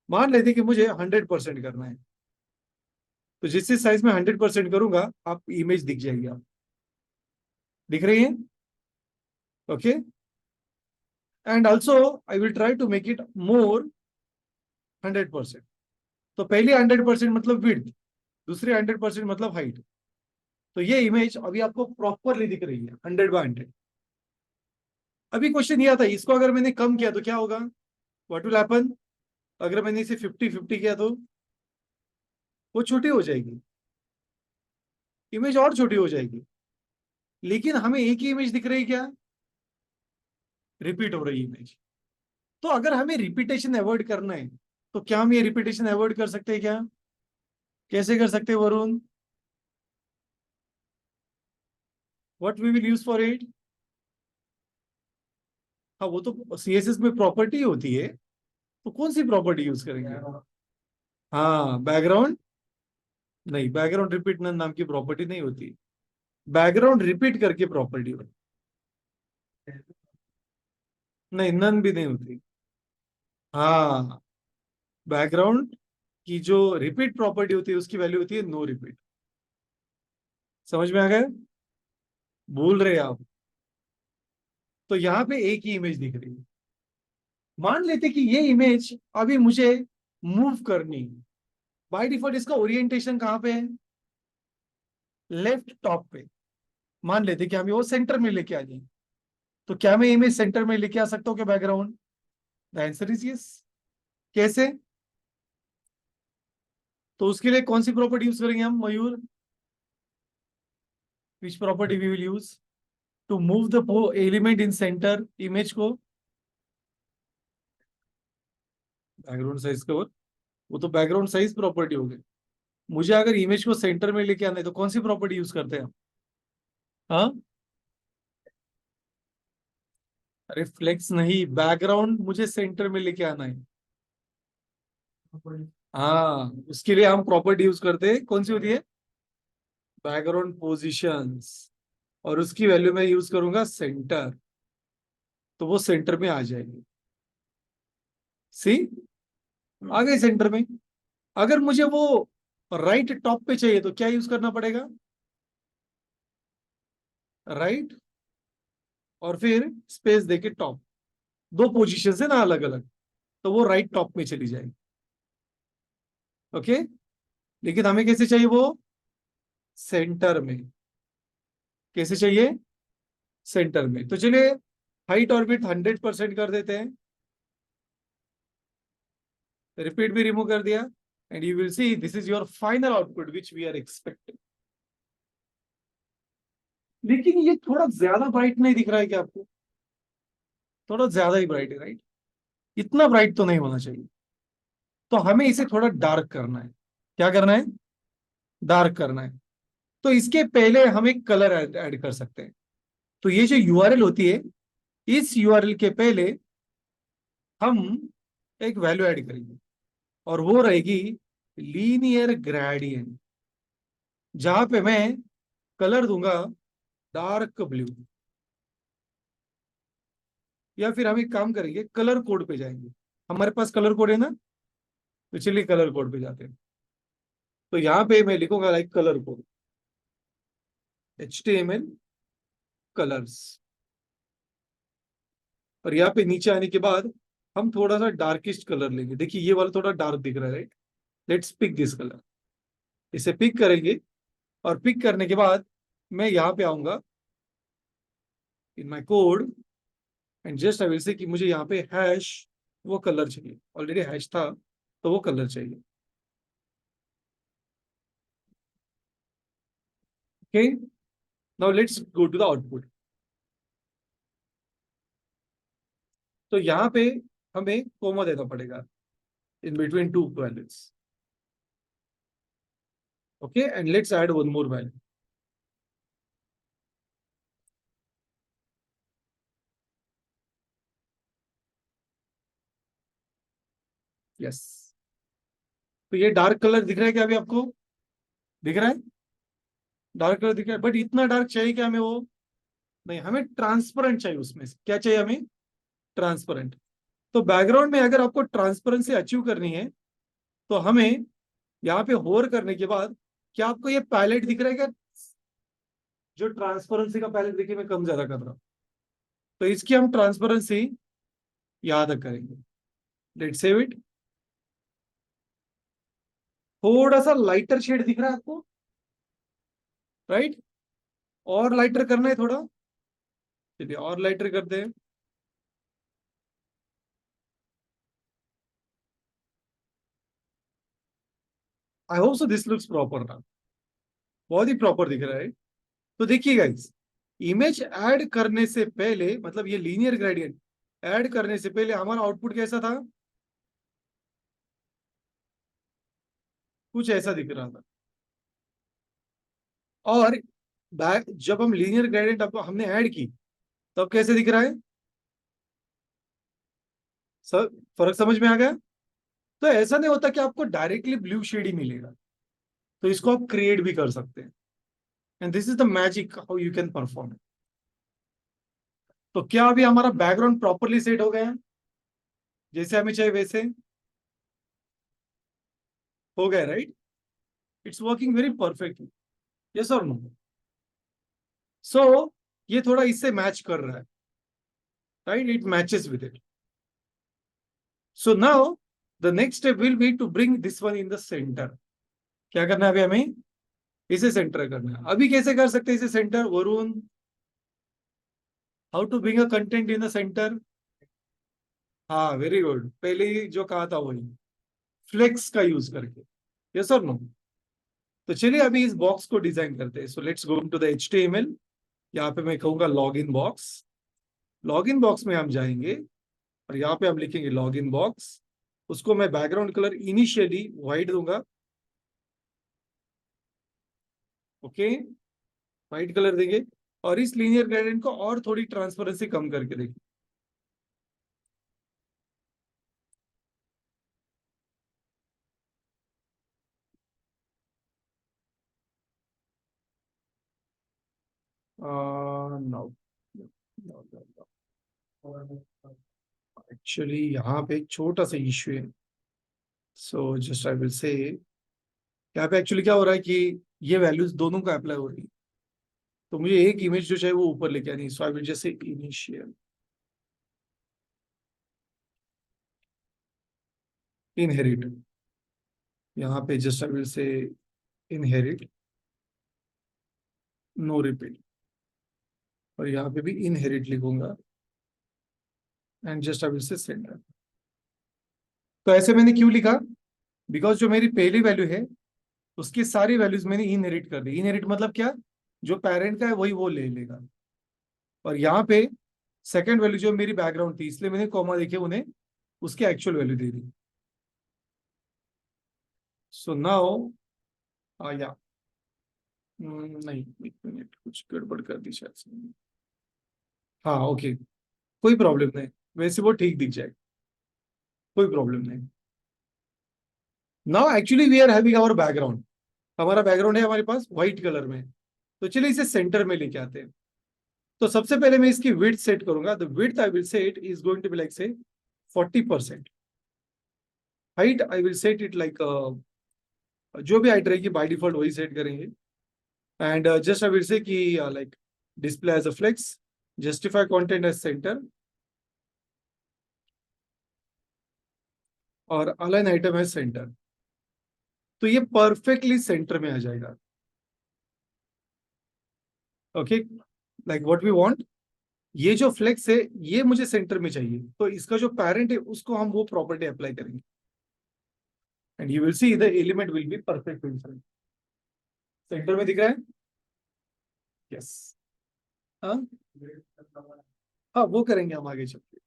मान लेते हैं कि मुझे 100% करना है, तो जिस साइज में 100% करूंगा आप इमेज दिख जाएगी, आप दिख रही है, okay. And also I will try to make it more 100%। तो पहले 100% मतलब विड्थ, दूसरे 100% मतलब हाइट। तो ये इमेज अभी आपको प्रॉपरली दिख रही है 100/100। अभी क्वेश्चन ये आता है, इसको अगर मैंने कम किया तो क्या होगा? What will happen? अगर मैंने इसे 50-50 किया तो वो छोटी हो जाएगी, इमेज और छोटी हो जाएगी। लेकिन हमें एक ही इमेज दिख रही है क्या? रिपीट हो रही इमेज। तो अगर हमें रिपीटेशन अवॉइड करना है, तो क्या हम ये रिपीटेशन अवॉइड कर सकते हैं क्या? कैसे कर सकते हैं Varun? What we will use for it? हाँ, वो तो सीएसएस में प्रॉपर्टी होती है, तो कौन सी प्रॉपर्टी यूज करेंगे? हाँ, बैकग्राउंड, नहीं, बैकग्राउंड रिपीट नाम की प्रॉपर्टी नहीं होती, बैकग्राउंड रिपीट करके प्रॉपर्टी होती। नहीं, नन भी नहीं होती। हाँ, बैकग्राउंड की जो रिपीट प्रॉपर्टी होती है उसकी वैल्यू होती है नो रिपीट। समझ में आ गया? भूल रहे आप? तो यहाँ पे एक ही इमेज दिख रही है। मान लेते कि ये इमेज अभी मुझे मूव करनी, बाय डिफॉल्ट इसका ओरिएंटेशन कहाँ पे है? लेफ्ट टॉप पे। मान लेते कि हमें वो सेंटर में लेके आ जाए, तो क्या मैं इमेज सेंटर में लेके आ सकता हूँ क्या background? The answer is yes. कैसे? तो उसके लिए कौन सी प्रॉपर्टी यूज करेंगे हम Mayur? Which property we will use to move the element in centre image को? बैकग्राउंड साइज कवर, वो तो बैकग्राउंड साइज प्रॉपर्टी हो गई। मुझे अगर इमेज को सेंटर में लेके आना है तो कौन सी प्रॉपर्टी यूज करते हैं हम? हाँ, रिफ्लेक्स नहीं, बैकग्राउंड मुझे सेंटर में लेके आना है। हाँ, उसके लिए हम प्रॉपर्टी यूज करते हैं, कौन सी होती है? Background positions. और उसकी वैल्यू मैं यूज करूंगा सेंटर, तो वो सेंटर में आ जाएगी। सी, आ गई सेंटर में। अगर मुझे वो राइट टॉप पे चाहिए तो क्या यूज करना पड़ेगा? राइट, और फिर स्पेस देके टॉप। दो पोजीशन है ना अलग अलग, तो वो राइट टॉप में चली जाएगी। ओके, लेकिन हमें कैसे चाहिए वो? सेंटर में। कैसे चाहिए? सेंटर में। तो चलिए हाइट और विड्थ 100% कर देते हैं। रिपीट भी रिमूव कर दिया, and you will see this is your final output which we are expecting. लेकिन ये थोड़ा ज्यादा ब्राइट नहीं दिख रहा है क्या आपको? थोड़ा ज्यादा ही ब्राइट है, राइट? इतना ब्राइट तो नहीं होना चाहिए। तो हमें इसे थोड़ा डार्क करना है। क्या करना है? डार्क करना है। तो इसके पहले हम एक कलर ऐड कर सकते हैं। तो ये जो यूआरएल होती है, इस यूआरएल के पहले हम एक वैल्यू ऐड करेंगे, और वो रहेगी लीनियर ग्रेडियंट, जहां पे मैं कलर दूंगा डार्क ब्लू। या फिर हम एक काम करेंगे, कलर कोड पे जाएंगे। हमारे पास कलर कोड है ना, तो चलिए कलर कोड पे जाते हैं। तो यहाँ पे मैं लिखूंगा like colour code HTML colours. और यहाँ पे नीचे आने के बाद हम थोड़ा सा डार्केस्ट कलर लेंगे। देखिए ये वाला थोड़ा डार्क दिख रहा है, right? Let's pick this colour. इसे पिक करेंगे, और पिक करने के बाद मैं यहाँ पे आऊंगा in my code, and just I will say कि मुझे यहाँ पे हैश वो कलर चाहिए। ऑलरेडी हैश था, तो वो कलर चाहिए। Okay, now let's go to the output. तो यहाँ पे हमें कोमा देना पड़ेगा in between two values. Okay, and let's add one more value. Yes, तो ये डार्क कलर दिख रहा है क्या अभी आपको? दिख रहा है? डार्क कलर दिख रहा है, बट इतना डार्क चाहिए क्या हमें? वो नहीं, हमें ट्रांसपेरेंट चाहिए। उसमें से क्या चाहिए हमें? ट्रांसपेरेंट। तो बैकग्राउंड में अगर आपको ट्रांसपेरेंसी अचीव करनी है, तो हमें यहाँ पे होवर करने के बाद, क्या आपको ये पैलेट दिख रहा है क्या? जो ट्रांसपेरेंसी का पैलेट, देखिए मैं कम ज्यादा कर रहा हूं, तो इसकी हम ट्रांसपेरेंसी याद करेंगे। Let's save it. थोड़ा सा लाइटर शेड दिख रहा है आपको, राइट? और लाइटर करना है थोड़ा, चलिए और लाइटर करते हैं। I hope so this looks proper ना। बहुत ही प्रॉपर दिख रहा है। तो देखिए गाइस, इमेज ऐड करने से पहले, मतलब ये लीनियर ग्रेडियंट ऐड करने से पहले हमारा आउटपुट कैसा था? कुछ ऐसा दिख रहा था। और बैक जब हम लीनियर ग्रेडियंट अब हमने ऐड की, तब कैसे दिख रहा है? सर, फर्क समझ में आ गया? तो ऐसा नहीं होता कि आपको डायरेक्टली ब्लू शेड ही मिलेगा, तो इसको आप क्रिएट भी कर सकते हैं। And this is the magic how you can perform. तो क्या अभी हमारा बैकग्राउंड प्रॉपरली सेट हो गया है, जैसे हमें चाहिए वैसे? हो गया, right? It's working very perfectly. Yes और नो? सो ये थोड़ा इससे मैच कर रहा है, right? It matches with it. So now the next step will be to bring this one in the centre. क्या करना है अभी हमें? इसे सेंटर करना है। अभी कैसे कर सकते हैं इसे centre, Varun? How to bring a content in the centre? हाँ, वेरी गुड, पहले ही जो कहा था वही, फ्लेक्स का यूज करके। यस और नो? तो चलिए अभी इस बॉक्स को डिजाइन करते हैं। So let's go to the HTML। यहाँ पे मैं कहूंगा log in box. Log in box में हम जाएंगे, और यहाँ पे हम लिखेंगे लॉग इन बॉक्स। उसको मैं बैकग्राउंड कलर इनिशियली व्हाइट दूंगा। ओके, व्हाइट कलर देंगे। और इस लीनियर ग्रेडियंट को और थोड़ी ट्रांसपेरेंसी कम करके देखिए। नो, एक्चुअली यहाँ पे एक छोटा सा इश्यू है। सो जस्ट आई विल से, यहाँ पे एक्चुअली क्या हो रहा है कि ये वैल्यूज दोनों का अप्लाई हो रही है, तो मुझे एक इमेज जो चाहिए वो ऊपर लेके आनी है। So I will just say initial inherit, यहाँ पे just I will say inherit no repeat, और यहाँ पे भी इनहेरिट लिखूंगा and just I will say centre. तो ऐसे मैंने क्यों लिखा? बिकॉज जो मेरी पहली वैल्यू है उसकी सारी वैल्यूज मैंने इनहेरिट कर दी। इनहेरिट मतलब क्या? जो पेरेंट का है वही वो ले लेगा। और यहाँ पे सेकंड वैल्यू जो मेरी बैकग्राउंड थी, इसलिए मैंने कॉमा देखे उन्हें उसकी एक्चुअल वैल्यू दे दी। सो नाउ या नहीं, एक मिनट, कुछ गड़बड़ कर दी शायद से। हाँ ओके, कोई प्रॉब्लम नहीं, वैसे वो ठीक दिख जाएगा, कोई प्रॉब्लम नहीं। Now actually we are having our background, हमारा बैकग्राउंड है हमारे पास व्हाइट कलर में। तो चलिए इसे सेंटर में लेके आते हैं। तो सबसे पहले मैं इसकी विड्थ सेट करूंगा। The width I will set is going to be like say 40%। Height I will set it like, जो भी हाइट रहेगी बाय डिफॉल्ट वही सेट करेंगे। And just I will say कि like display as a flex, justify content as centre, और align item as centre. तो ये परफेक्टली सेंटर में आ जाएगा। Okay, like what we want, ये जो फ्लेक्स है ये मुझे सेंटर में चाहिए, तो इसका जो पेरेंट है उसको हम वो प्रॉपर्टी अप्लाई करेंगे and you will see the element will be perfect in front. Centre में दिख रहा है? यस। हाँ हाँ, वो करेंगे हम आगे चल के,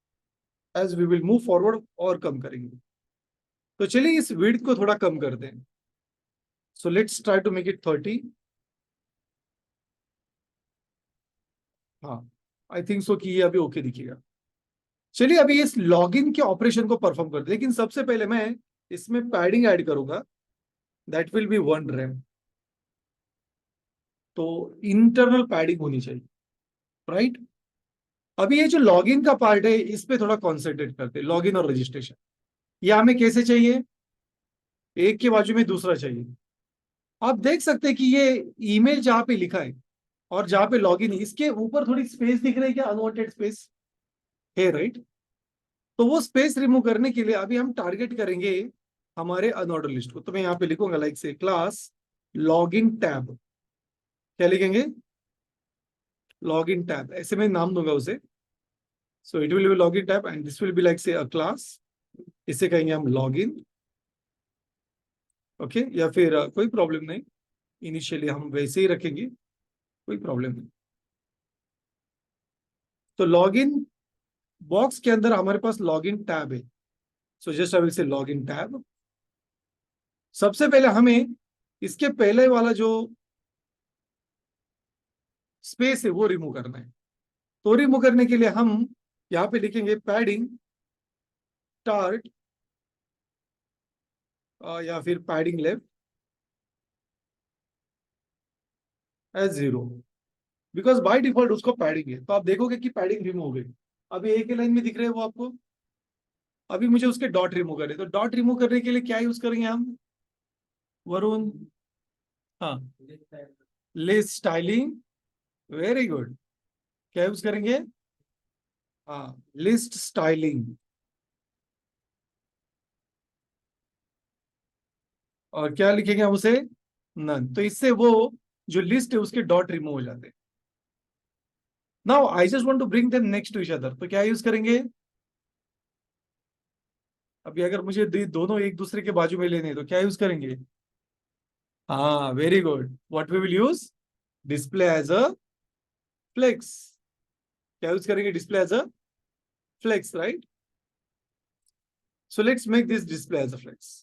as we will move forward और कम करेंगे। तो चलिए इस विड्थ को थोड़ा कम करते हैं। So let's try to make it 30। हाँ, आई थिंक सो कि ये अभी ओके दिखेगा। चलिए अभी इस लॉगिन के ऑपरेशन को परफॉर्म करते हैं, लेकिन सबसे पहले मैं इसमें पैडिंग ऐड करूंगा, दैट विल बी 1 रैम। तो इंटरनल पैडिंग होनी चाहिए, राइट? अभी ये जो लॉगिन का पार्ट है इस पे थोड़ा कॉन्सेंट्रेट करते हैं, लॉगिन और रजिस्ट्रेशन। ये हमें कैसे चाहिए? एक के बाजू में दूसरा चाहिए। आप देख सकते हैं कि ये ईमेल जहां पे लिखा है और जहां पे लॉगिन है, इसके ऊपर थोड़ी स्पेस दिख रही है क्या? अनवांटेड स्पेस है, राइट? तो वो स्पेस रिमूव करने के लिए अभी हम टारगेट करेंगे हमारे अनऑर्डर लिस्ट को। तो मैं यहाँ पे लिखूंगा लाइक से क्लास लॉगिन टैब। क्या लिखेंगे? लॉगिन टैब, ऐसे मैं नाम दूंगा उसे। सो it will B login tab and this will be like से अ क्लास। इसे कहेंगे हम लॉगिन। ओके, या फिर कोई प्रॉब्लम नहीं, इनिशियली हम वैसे ही रखेंगे, कोई प्रॉब्लम नहीं। तो लॉगिन बॉक्स के अंदर हमारे पास लॉगिन टैब है। सो जस्ट आई विल से लॉगिन टैब। सबसे पहले हमें इसके पहले वाला जो स्पेस है वो रिमूव करना है। तो रिमूव करने के लिए हम यहाँ पे लिखेंगे पैडिंग स्टार्ट, या फिर padding left as 0, because by default उसको पैडिंग है। तो आप देखोगे कि पैडिंग रिमूव हो गई। अभी एक ही लाइन में दिख रहे हैं वो आपको। अभी मुझे उसके डॉट रिमूव करने, तो डॉट रिमूव करने के लिए क्या यूज करेंगे हम, वरुण? हाँ, लिस्ट स्टाइलिंग, वेरी गुड। क्या यूज करेंगे? हाँ, लिस्ट स्टाइलिंग। और क्या लिखेंगे हम उसे? नन। तो इससे वो जो लिस्ट है उसके डॉट रिमूव हो जाते हैं। Now I just want to bring them next to each other, तो क्या यूज करेंगे? अभी अगर मुझे दोनों एक दूसरे के बाजू में लेने हैं, तो क्या यूज करेंगे? हाँ, very good, what we will use? Display as a flex. क्या यूज करेंगे? Display as a flex, right? So let's make this display as a flex.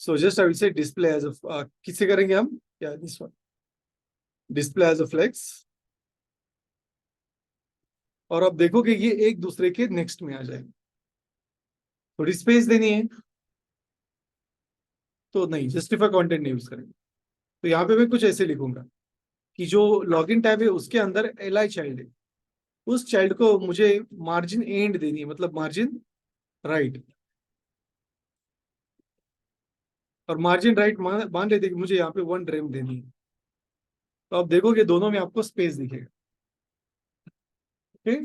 So just I will say display as a, किससे करेंगे हम? क्या this one? Display as a flex, और अब देखोगे ये एक दूसरे के नेक्स्ट में आ जाएंगे। थोड़ी स्पेस देनी है तो नहीं, जस्टिफाई कंटेंट नहीं यूज करेंगे। तो यहाँ पे मैं कुछ ऐसे लिखूंगा कि जो लॉगिन टैब है उसके अंदर एल चाइल्ड है, उस चाइल्ड को मुझे मार्जिन एंड देनी है, मतलब मार्जिन राइट। और मार्जिन राइट मान लेते कि मुझे यहाँ पे 1 रेम देनी है। तो आप देखोगे दोनों में आपको स्पेस दिखेगा। ओके,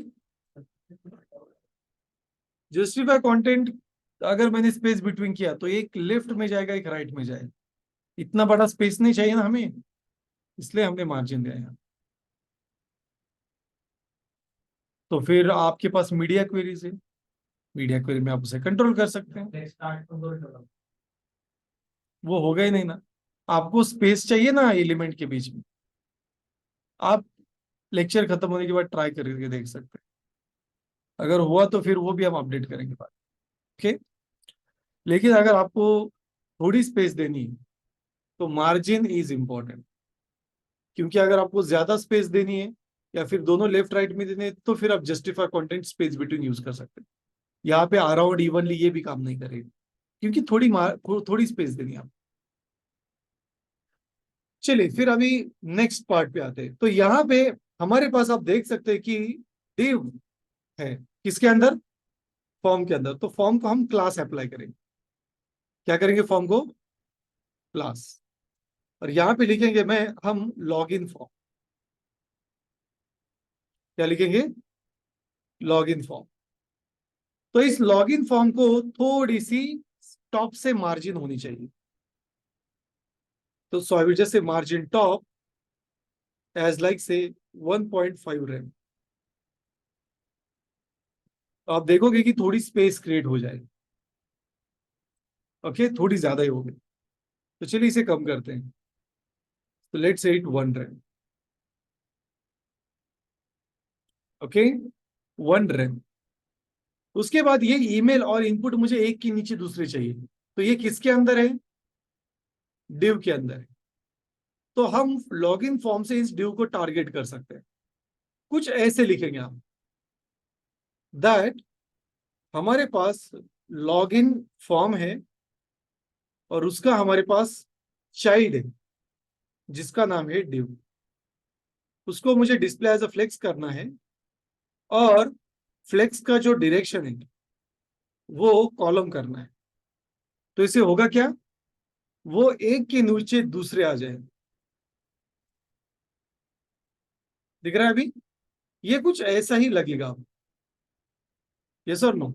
जस्टिफाई कंटेंट अगर मैंने स्पेस बिटवीन किया तो एक लेफ्ट में जाएगा, एक राइट में जाएगा। इतना बड़ा स्पेस नहीं चाहिए ना हमें, इसलिए हमने मार्जिन दिया है। तो फिर आपके पास मीडिया क्वेरीज है, मीडिया क्वेरी में आप उसे कंट्रोल कर सकते हैं। वो होगा ही नहीं ना, आपको स्पेस चाहिए ना एलिमेंट के बीच में। आप लेक्चर खत्म होने के बाद ट्राई करके देख सकते हैं, अगर हुआ तो फिर वो भी हम अपडेट करेंगे बाद। ओके, लेकिन अगर आपको थोड़ी स्पेस देनी है तो मार्जिन इज इंपॉर्टेंट, क्योंकि अगर आपको ज्यादा स्पेस देनी है या फिर दोनों लेफ्ट राइट में देने हैं, तो फिर आप justify content space between use कर सकते हैं। यहाँ पे अराउंड इवनली ये भी काम नहीं करेगा, क्योंकि थोड़ी स्पेस देनी है आप। चलिए फिर अभी नेक्स्ट पार्ट पे आते हैं। तो यहाँ पे हमारे पास आप देख सकते हैं कि div है किसके अंदर, फॉर्म के अंदर। तो फॉर्म को हम क्लास अप्लाई करेंगे। क्या करेंगे, फॉर्म को क्लास, और यहां पे लिखेंगे हम लॉग इन फॉर्म। क्या लिखेंगे, लॉग इन फॉर्म। तो इस लॉग इन फॉर्म को थोड़ी सी टॉप से मार्जिन होनी चाहिए। तो so I will just say margin top as like say 1.5 RAM. तो आप देखोगे कि थोड़ी स्पेस क्रिएट हो जाएगी। ओके, थोड़ी ज्यादा ही होगी। तो चलिए इसे कम करते हैं। तो let's say it 1 RAM. Okay, 1 RAM. उसके बाद ये ईमेल और इनपुट मुझे एक के नीचे दूसरे चाहिए। तो ये किसके अंदर है, डिव के अंदर है। तो हम लॉगिन फॉर्म से इस डिव को टारगेट कर सकते हैं। कुछ ऐसे लिखेंगे हम, दैट हमारे पास लॉगिन फॉर्म है और उसका हमारे पास चाइल्ड है जिसका नाम है डिव। उसको मुझे डिस्प्ले एज अ फ्लेक्स करना है, और फ्लेक्स का जो डायरेक्शन है वो कॉलम करना है। तो इसे होगा क्या, वो एक के नीचे दूसरे आ जाए। दिख रहा है अभी, ये कुछ ऐसा ही लगेगा। यस और नो,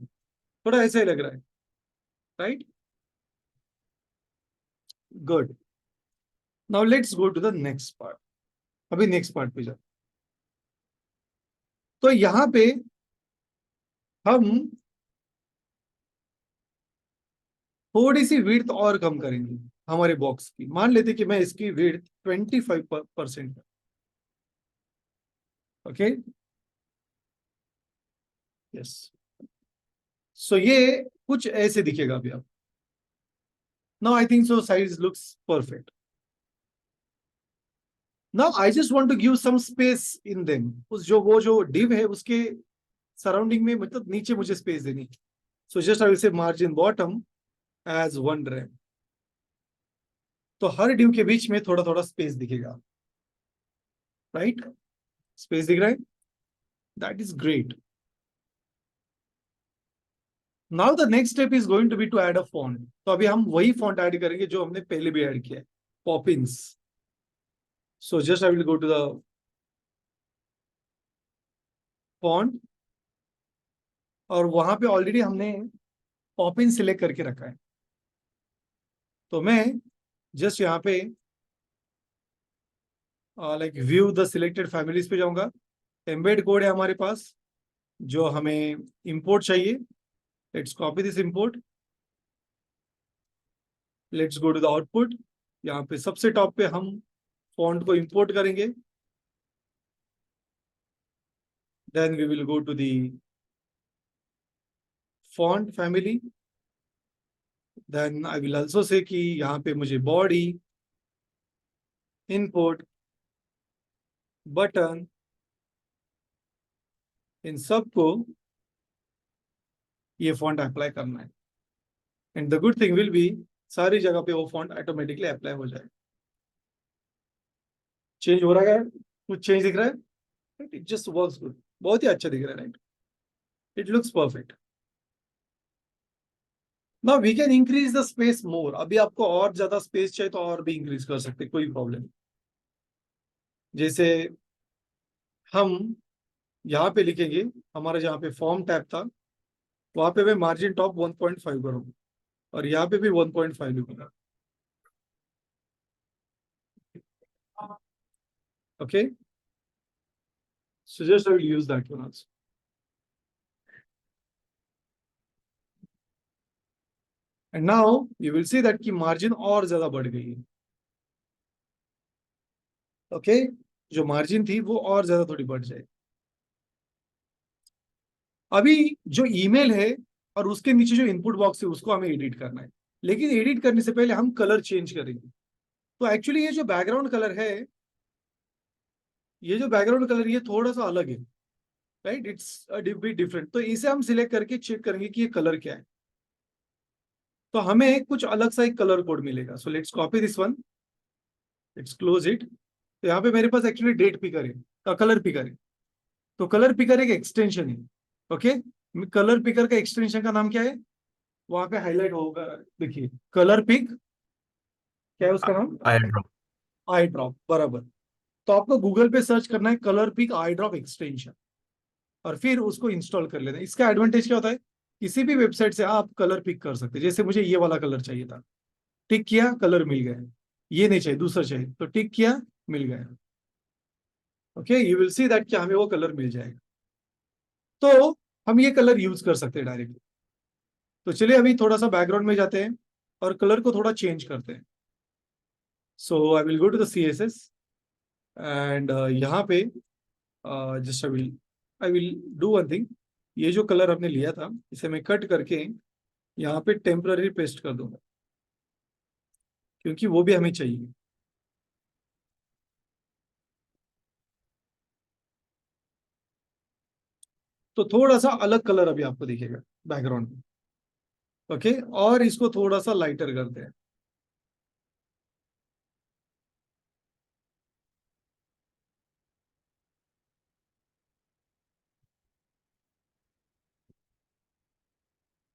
थोड़ा ऐसा ही लग रहा है, right. Good, now let's go to the next part. अभी नेक्स्ट पार्ट पे जाओ। तो यहां पे हम थोड़ी सी विड्थ और कम करेंगे हमारे बॉक्स की। मान लेते कि मैं इसकी विड्थ 25%। Okay, yes. सो ये कुछ ऐसे दिखेगा अभी आप। Now I think so size looks perfect. Now I just want to give some space in them. उस जो डिव है उसके सराउंडिंग में, मतलब नीचे मुझे स्पेस देनी। So just I will say margin bottom as 1 rem. तो हर डिव के बीच में थोड़ा थोड़ा स्पेस दिखेगा, राइट। स्पेस दिख रहा है, that is great. Now the next step is going to be to add a font. तो अभी हम वही फॉन्ट ऐड करेंगे जो हमने पहले भी ऐड किया है, Poppins. So just I will go to the font, और वहां पे ऑलरेडी हमने पॉपिन सिलेक्ट करके रखा है। तो मैं जस्ट यहाँ पे like view the selected families पे जाऊंगा। एम्बेड कोड है हमारे पास जो हमें इंपोर्ट चाहिए। Let's copy this import, let's go to the output. यहाँ पे सबसे टॉप पे हम फॉन्ट को इंपोर्ट करेंगे। Then we will go to the font family. Then I will also say कि यहाँ पे मुझे बॉडी इंपोर्ट बटन, इन सबको ये फॉन्ट अप्लाई करना है। And the good thing will be सारी जगह पे वो फॉन्ट ऑटोमेटिकली अप्लाई हो जाए। चेंज हो रहा है, कुछ चेंज दिख रहा है? इट जस्ट वर्क्स गुड, बहुत ही अच्छा दिख रहा है, right? It looks perfect. Now we can increase the space more. अभी आपको और ज्यादा स्पेस चाहिए तो और भी इंक्रीज कर सकते, कोई प्रॉब्लम नहीं। जैसे हम यहाँ पे लिखेंगे, हमारा जहाँ पे फॉर्म टैब था वहां पे मैं मार्जिन टॉप 1.5 करूंगा और यहाँ पे भी 1.5 लिखूंगा। Okay, so just I will use that one also. And now you will see that की मार्जिन और ज्यादा बढ़ गई है। ओके, जो मार्जिन थी वो और ज्यादा थोड़ी बढ़ जाए। अभी जो ईमेल है और उसके नीचे जो इनपुट बॉक्स है उसको हमें एडिट करना है, लेकिन एडिट करने से पहले हम कलर चेंज करेंगे। तो एक्चुअली ये जो बैकग्राउंड कलर है, ये जो बैकग्राउंड कलर ये थोड़ा सा अलग है, राइट? It's bit different. तो इसे हम सिलेक्ट करके चेक करेंगे कि ये कलर क्या है। तो हमें कुछ अलग सा एक कलर कोड मिलेगा। सो let's copy this one, let's close it. तो यहाँ पे मेरे पास एक्चुअली डेट पिकर है, कलर पिकर है। तो कलर पिकर एक एक्सटेंशन है। ओके, कलर पिकर का एक्सटेंशन का नाम क्या है? वहां पे हाईलाइट होगा, देखिए कलर पिक, क्या है उसका नाम? आई ड्रॉप। आई ड्रॉप, बराबर। तो आपको गूगल पे सर्च करना है कलर पिक आई ड्रॉप एक्सटेंशन और फिर उसको इंस्टॉल कर लेना है। इसका एडवांटेज क्या होता है? किसी भी वेबसाइट से आप कलर पिक कर सकते हैं। जैसे मुझे ये वाला कलर चाहिए था, टिक किया, कलर मिल गया। ये नहीं चाहिए, दूसरा चाहिए, तो टिक किया, मिल गया। Okay, you will see that कि हमें वो कलर मिल जाएगा। तो हम ये कलर यूज कर सकते हैं डायरेक्टली। तो चलिए अभी थोड़ा सा बैकग्राउंड में जाते हैं और कलर को थोड़ा चेंज करते हैं। So I will go to the CSS and यहाँ पे just I will do one thing. ये जो कलर हमने लिया था इसे मैं कट करके यहाँ पे टेम्पररी पेस्ट कर दूंगा, क्योंकि वो भी हमें चाहिए। तो थोड़ा सा अलग कलर अभी आपको दिखेगा बैकग्राउंड में। ओके, और इसको थोड़ा सा लाइटर करते हैं।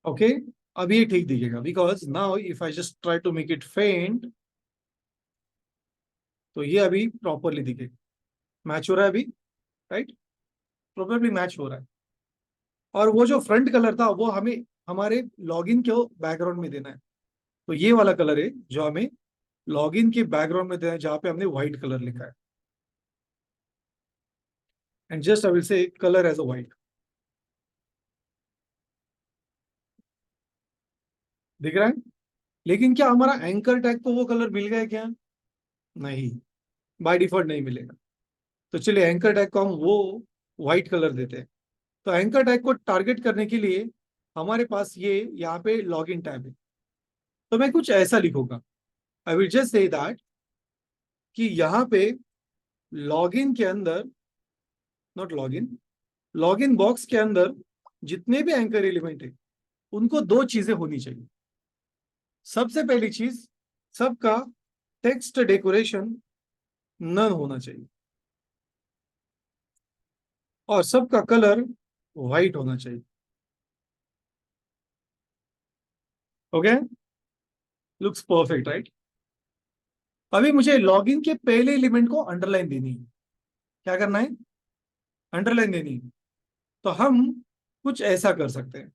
ओके, अब ये ठीक दिखेगा, because now if I just try to make it faint, तो ये अभी प्रॉपरली दिखेगा। मैच हो रहा है अभी, राइट? प्रॉपरली मैच हो रहा है। और वो जो फ्रंट कलर था वो हमें हमारे लॉगिन के बैकग्राउंड में देना है। तो ये वाला कलर है जो हमें लॉगिन के बैकग्राउंड में देना है, जहां पे हमने व्हाइट कलर लिखा है। And just I will say colour as a white. दिख रहा है? लेकिन क्या हमारा एंकर टैग को वो कलर मिल गया क्या? नहीं, बाय डिफॉल्ट नहीं मिलेगा। तो चलिए एंकर टैग को हम वो व्हाइट कलर देते हैं। तो एंकर टैग को टारगेट करने के लिए हमारे पास ये यहाँ पे लॉग इन टैब है। तो मैं कुछ ऐसा लिखूंगा, आई विल जस्ट से दैट कि यहाँ पे लॉग इन के अंदर, not log in, log in box के अंदर जितने भी एंकर एलिमेंट है उनको दो चीजें होनी चाहिए। सबसे पहली चीज, सबका टेक्स्ट डेकोरेशन नन होना चाहिए और सबका कलर व्हाइट होना चाहिए। Okay, looks perfect, right? अभी मुझे लॉगिन के पहले एलिमेंट को अंडरलाइन देनी है। क्या करना है? अंडरलाइन देनी है। तो हम कुछ ऐसा कर सकते हैं।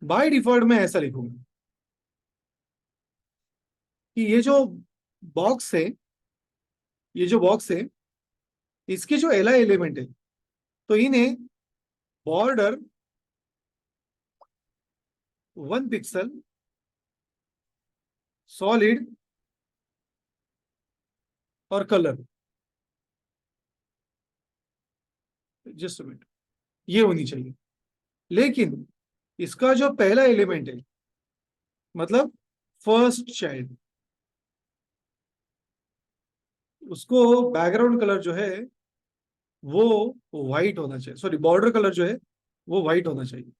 बाय डिफॉल्ट में ऐसा लिखूंगा कि ये जो बॉक्स है, ये जो बॉक्स है, इसके जो एला एलिमेंट है, तो इन्हें बॉर्डर 1 पिक्सल, सॉलिड और कलर, जस्ट मिनट, ये होनी चाहिए। लेकिन इसका जो पहला एलिमेंट है, मतलब फर्स्ट चाइल्ड, उसको बैकग्राउंड कलर जो है वो व्हाइट होना चाहिए, सॉरी बॉर्डर कलर जो है वो व्हाइट होना चाहिए।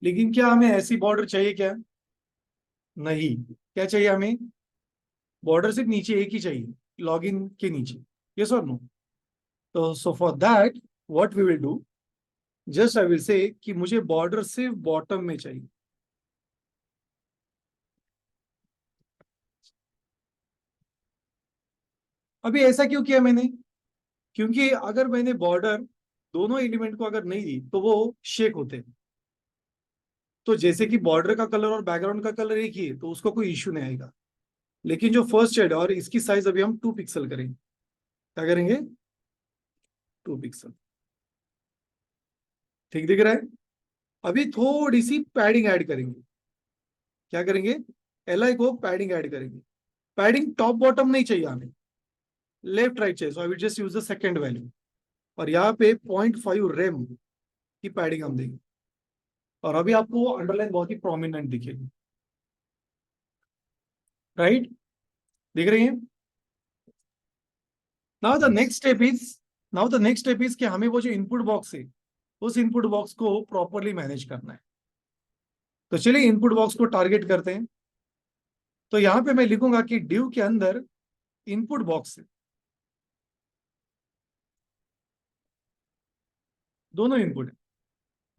लेकिन क्या हमें ऐसी बॉर्डर चाहिए क्या? नहीं। क्या चाहिए हमें? बॉर्डर सिर्फ नीचे एक ही चाहिए, लॉगिन के नीचे। यस और नो? तो so for that what we will do, just I will say कि मुझे बॉर्डर सिर्फ बॉटम में चाहिए। अभी ऐसा क्यों किया मैंने? क्योंकि अगर मैंने बॉर्डर दोनों एलिमेंट को अगर नहीं दी तो वो शेक होते हैं। तो जैसे कि बॉर्डर का कलर और बैकग्राउंड का कलर एक ही है तो उसको कोई इश्यू नहीं आएगा। लेकिन जो फर्स्ट शेड है और इसकी साइज अभी हम 2 पिक्सल करेंगे। क्या करेंगे? 2 पिक्सल। ठीक दिख रहा है? अभी थोड़ी सी पैडिंग ऐड करेंगे। क्या करेंगे? एल को पैडिंग ऐड करेंगे। पैडिंग टॉप बॉटम नहीं चाहिए हमें, लेफ्ट राइट चाहिए। So I will just use the second value और यहाँ पे 0.5 रेम की पैडिंग हम देंगे। और अभी आपको अंडरलाइन बहुत ही प्रोमिनेंट दिखेगी। राइट? दिख रही है? Now the next step is, कि हमें वो जो इनपुट बॉक्स है उस इनपुट बॉक्स को प्रॉपरली मैनेज करना है। तो चलिए इनपुट बॉक्स को टारगेट करते हैं। तो यहां पे मैं लिखूंगा कि डिव के अंदर इनपुट बॉक्स है, दोनों इनपुट है।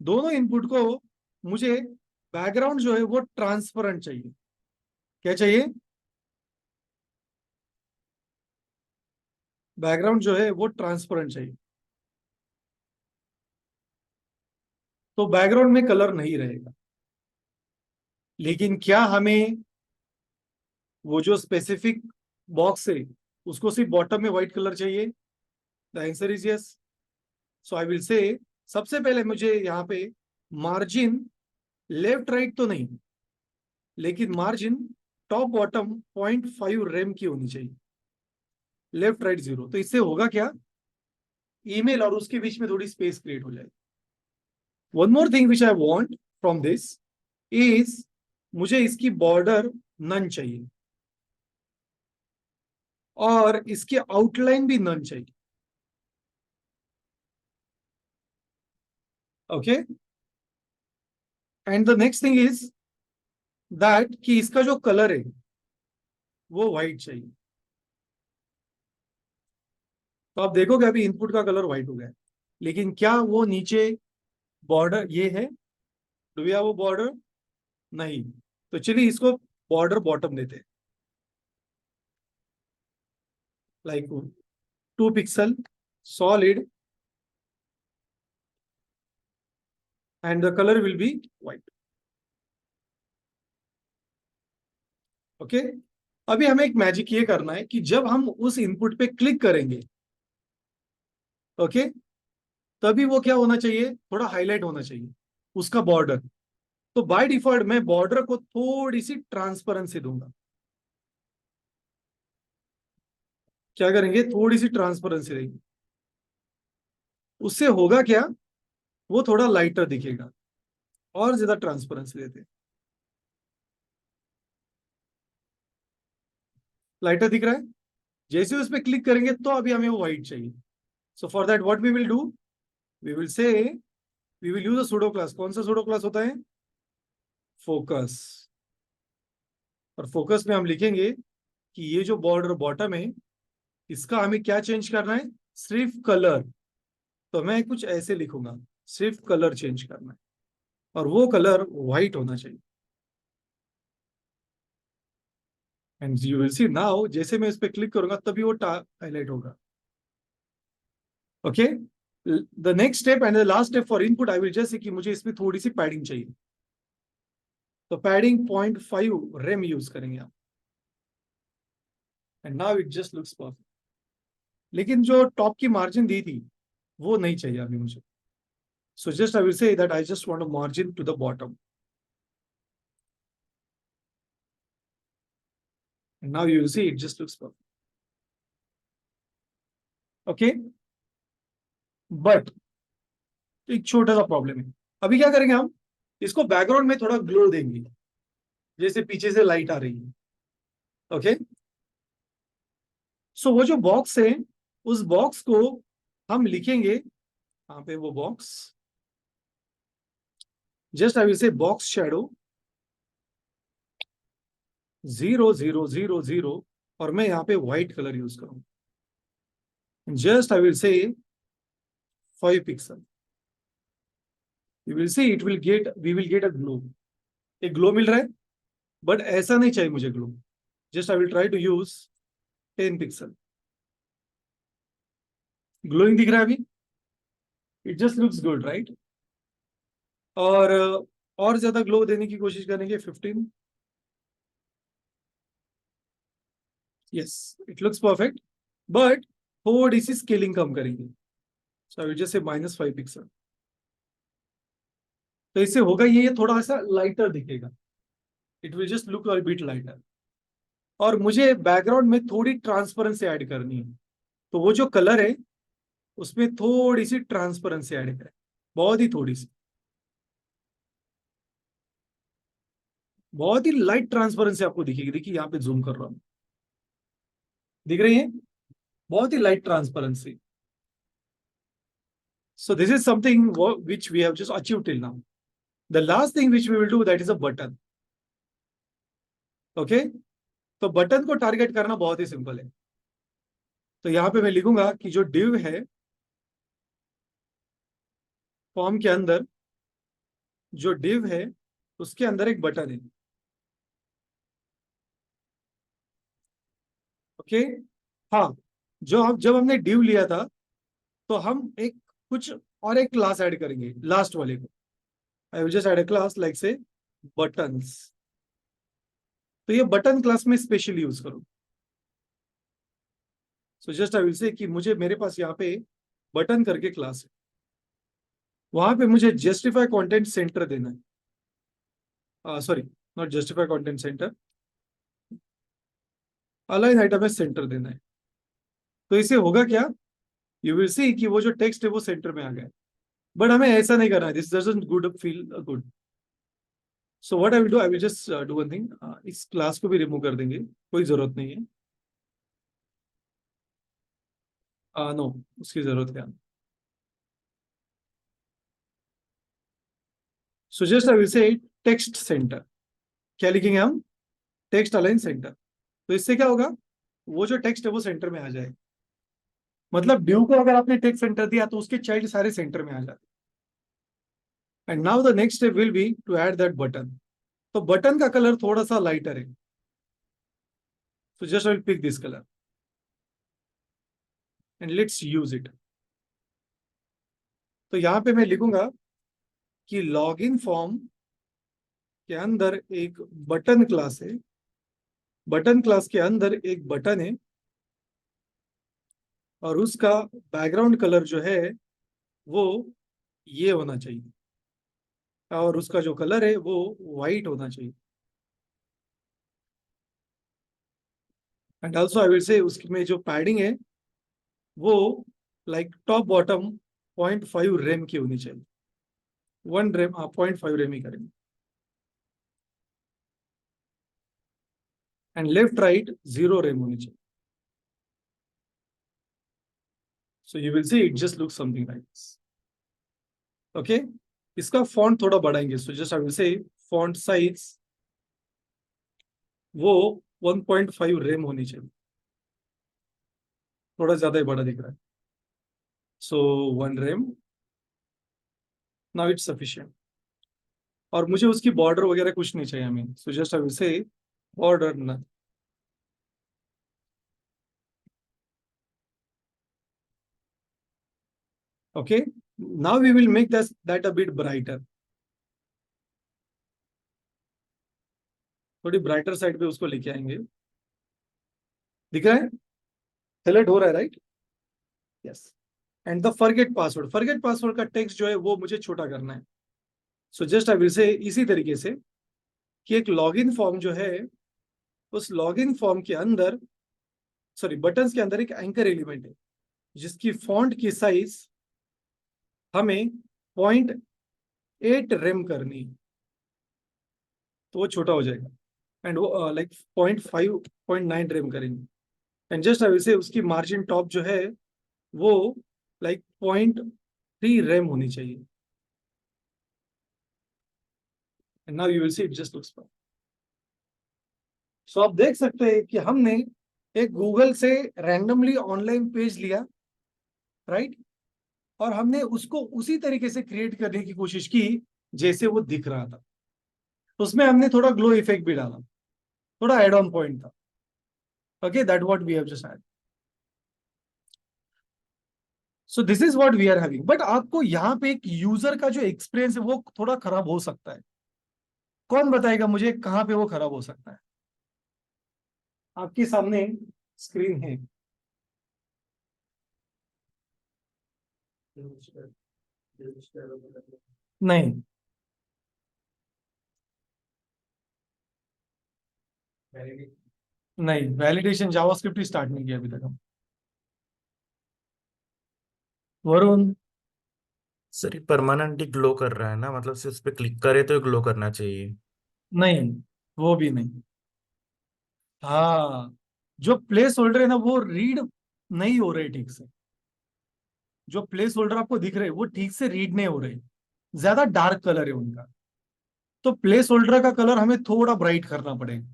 दोनों इनपुट को मुझे बैकग्राउंड जो है वो ट्रांसपेरेंट चाहिए। क्या चाहिए? बैकग्राउंड जो है वो ट्रांसपेरेंट चाहिए। तो बैकग्राउंड में कलर नहीं रहेगा। लेकिन क्या हमें वो जो स्पेसिफिक बॉक्स है उसको सिर्फ बॉटम में व्हाइट कलर चाहिए? The answer is yes. So I will से सबसे पहले मुझे यहाँ पे मार्जिन लेफ्ट राइट तो नहीं, लेकिन मार्जिन टॉप बॉटम 0.5 रेम की होनी चाहिए, लेफ्ट राइट 0। तो इससे होगा क्या? ईमेल और उसके बीच में थोड़ी स्पेस क्रिएट हो जाएगी। One more thing which I want from this is, मुझे इसकी बॉर्डर नन चाहिए और इसकी आउटलाइन भी नन चाहिए। Okay? And the next thing is that कि इसका जो कलर है वो व्हाइट चाहिए। तो आप देखोगे अभी इनपुट का कलर व्हाइट हो गया है, लेकिन क्या वो नीचे बॉर्डर ये है? डू वी हैव वो बॉर्डर? नहीं। तो चलिए इसको बॉर्डर बॉटम देते हैं, like 2 pixel solid and the colour will be white. Okay? अभी हमें एक मैजिक ये करना है कि जब हम उस इनपुट पे क्लिक करेंगे, ओके, तभी वो क्या होना चाहिए? थोड़ा हाईलाइट होना चाहिए उसका बॉर्डर। तो बाय डिफॉल्ट मैं बॉर्डर को थोड़ी सी ट्रांसपेरेंसी दूंगा। क्या करेंगे? थोड़ी सी ट्रांसपेरेंसी देंगे। उससे होगा क्या? वो थोड़ा लाइटर दिखेगा। और ज्यादा ट्रांसपेरेंसी देते हैं। लाइटर दिख रहा है? जैसे उस पर क्लिक करेंगे तो अभी हमें वो व्हाइट चाहिए। So for that what we will do, we will say we will use a pseudo class. कौन सा सूडो क्लास होता है? फोकस। और फोकस में हम लिखेंगे कि ये जो बॉर्डर बॉटम है इसका हमें क्या चेंज करना है? सिर्फ कलर। तो मैं कुछ ऐसे लिखूंगा, सिर्फ कलर चेंज करना है और वो कलर व्हाइट होना चाहिए। And you will C now जैसे मैं इस पे क्लिक करूंगा तभी वो हाईलाइट होगा। Okay? The next step and the last step for input I will just कि मुझे इसमें थोड़ी सी पैडिंग चाहिए। तो पैडिंग 0.5 रेम यूज करेंगे आप। And now it just looks perfect. लेकिन जो टॉप की मार्जिन दी थी वो नहीं चाहिए अभी मुझे। So just I will say that I just want a margin to the bottom. And now you will see it just looks perfect. Okay? But एक छोटा सा प्रॉब्लम है। अभी क्या करेंगे हम? इसको बैकग्राउंड में थोड़ा ग्लो देंगे, जैसे पीछे से लाइट आ रही है। ओके, सो वो जो बॉक्स है उस बॉक्स को हम लिखेंगे यहाँ पे, वो box just I will say box shadow 0 0 0 0 और मैं यहाँ पे व्हाइट कलर यूज करूँ। Just I will say 5 pixel, you will see it will get, we will get a glow. एक ग्लो मिल रहा है, बट ऐसा नहीं चाहिए मुझे glow. Just I will try to use 10 pixel. Glowing दिख रहा है अभी, it just looks good right. और और ज्यादा ग्लो देने की कोशिश करेंगे 15। Yes, it looks perfect, but थोड़ी सी स्केलिंग कम करेंगे। सो आई विल जस्ट से -5 पिक्सल। तो इससे होगा ये थोड़ा सा लाइटर दिखेगा, it will just look a bit lighter. और मुझे बैकग्राउंड में थोड़ी ट्रांसपेरेंसी ऐड करनी है, तो वो जो कलर है उसमें थोड़ी सी ट्रांसपेरेंसी ऐड करें, बहुत ही थोड़ी सी, बहुत ही लाइट ट्रांसपेरेंसी आपको दिखेगी। देखिए यहाँ पे जूम कर रहा हूं, दिख रही है, बहुत ही light transparency. So this is something which we have just achieved till now. The last thing which we will do, that is a button. Okay, तो बटन को टारगेट करना बहुत ही सिंपल है। तो यहां पे मैं लिखूंगा कि जो div है फॉर्म के अंदर, जो div है उसके अंदर एक बटन है। ओके, हाँ, जब हमने div लिया था तो हम एक कुछ और एक क्लास ऐड करेंगे लास्ट वाले को। आई will just add a class like से बटन्स। तो ये बटन क्लास में स्पेशली यूज करूँ। सो जस्ट आई विल से कि मुझे, मेरे पास यहाँ पे बटन करके क्लास है, वहां पे मुझे जस्टिफाई कंटेंट सेंटर देना है। Sorry, not justify content centre, align item है सेंटर देना है। तो इससे होगा क्या, यू विल सी कि वो जो टेक्स्ट है वो सेंटर में आ गया। बट हमें ऐसा नहीं करना है, this doesn't good feel good. So what I will do, I will just do one thing, इस क्लास को भी रिमूव कर देंगे, कोई जरूरत नहीं है। नो, उसकी जरूरत है। सो जस्ट आई विल से टेक्स्ट सेंटर। क्या लिखेंगे हम, टेक्स्ट अलाइन सेंटर। तो इससे क्या होगा, वो जो टेक्स्ट है वो सेंटर में आ जाएगा। मतलब ड्यू को अगर आपने टेक्स्ट सेंटर दिया तो उसके चाइल्ड सारे सेंटर में आ जाते। And now the next step will be to add that button. तो बटन का कलर थोड़ा सा लाइटर है, तो just I will pick this colour and let's use it. तो यहां पे मैं लिखूंगा कि लॉगिन फॉर्म के अंदर एक बटन क्लास है, बटन क्लास के अंदर एक बटन है, और उसका बैकग्राउंड कलर जो है वो ये होना चाहिए, और उसका जो कलर है वो व्हाइट होना चाहिए। एंड ऑल्सो आई विल से उसमें जो पैडिंग है वो लाइक टॉप बॉटम 0.5 रेम की होनी चाहिए। 1 रेम, 0.5 रेम ही करेंगे। एंड लेफ्ट राइट 0 रेम होनी चाहिए। So you will see it just look something like this. Okay, इसका फॉन्ट थोड़ा बढ़ाएंगे। सो जस्ट आई विल से फॉन्ट साइज वो 1.5 रेम होनी चाहिए, थोड़ा ज्यादा ही बड़ा दिख रहा है। So 1 rem, now it's sufficient. और मुझे उसकी बॉर्डर वगैरह कुछ नहीं चाहिए हमें। So just I will say border न। Okay, now we will make that a bit brighter. थोड़ी ब्राइटर साइड पे उसको लेके आएंगे। दिख रहा है, हाईलाइट हो रहा है right. Yes, and the forget password, forget password का टेक्स्ट जो है वो मुझे छोटा करना है। सो जस्ट आई विल से इसी तरीके से कि एक लॉगिन फॉर्म जो है, उस लॉगिन फॉर्म के अंदर, सॉरी बटन्स के अंदर एक एंकर एलिमेंट है जिसकी फॉन्ट की साइज हमें 0.8 रेम करनी है, तो वो छोटा हो जाएगा। एंड वो लाइक 0.5 0.9 रैम करेंगे. एंड जस्ट आई विल से उसकी मार्जिन टॉप जो है वो लाइक 0.3 रैम होनी चाहिए. And now you will see it just looks fine. So आप देख सकते हैं कि हमने एक गूगल से रैंडमली ऑनलाइन पेज लिया, राइट, और हमने उसको उसी तरीके से क्रिएट करने की कोशिश की जैसे वो दिख रहा था. उसमें हमने थोड़ा ग्लो इफेक्ट भी डाला, थोड़ा एड ऑन पॉइंट था. Okay, that what we have just add. So this is what we are having. But आपको यहाँ पे एक यूजर का जो एक्सपीरियंस है वो थोड़ा खराब हो सकता है. कौन बताएगा मुझे कहाँ पे वो खराब हो सकता है? आपके सामने स्क्रीन है. नहीं, नहीं, वैलिडेशन जावास्क्रिप्ट ही स्टार्ट नहीं किया अभी तक हम. वरुण, सर ये परमानेंटली ग्लो कर रहा है ना, मतलब सिर्फ उस पे क्लिक करे तो ग्लो करना चाहिए. नहीं, वो भी नहीं. हाँ, जो प्लेस होल्डर है ना वो रीड नहीं हो रहे ठीक से. जो प्लेस होल्डर आपको दिख रहे हैं वो ठीक से रीड नहीं हो रहे, ज्यादा डार्क कलर है उनका. तो प्लेस होल्डर का कलर हमें थोड़ा ब्राइट करना पड़ेगा,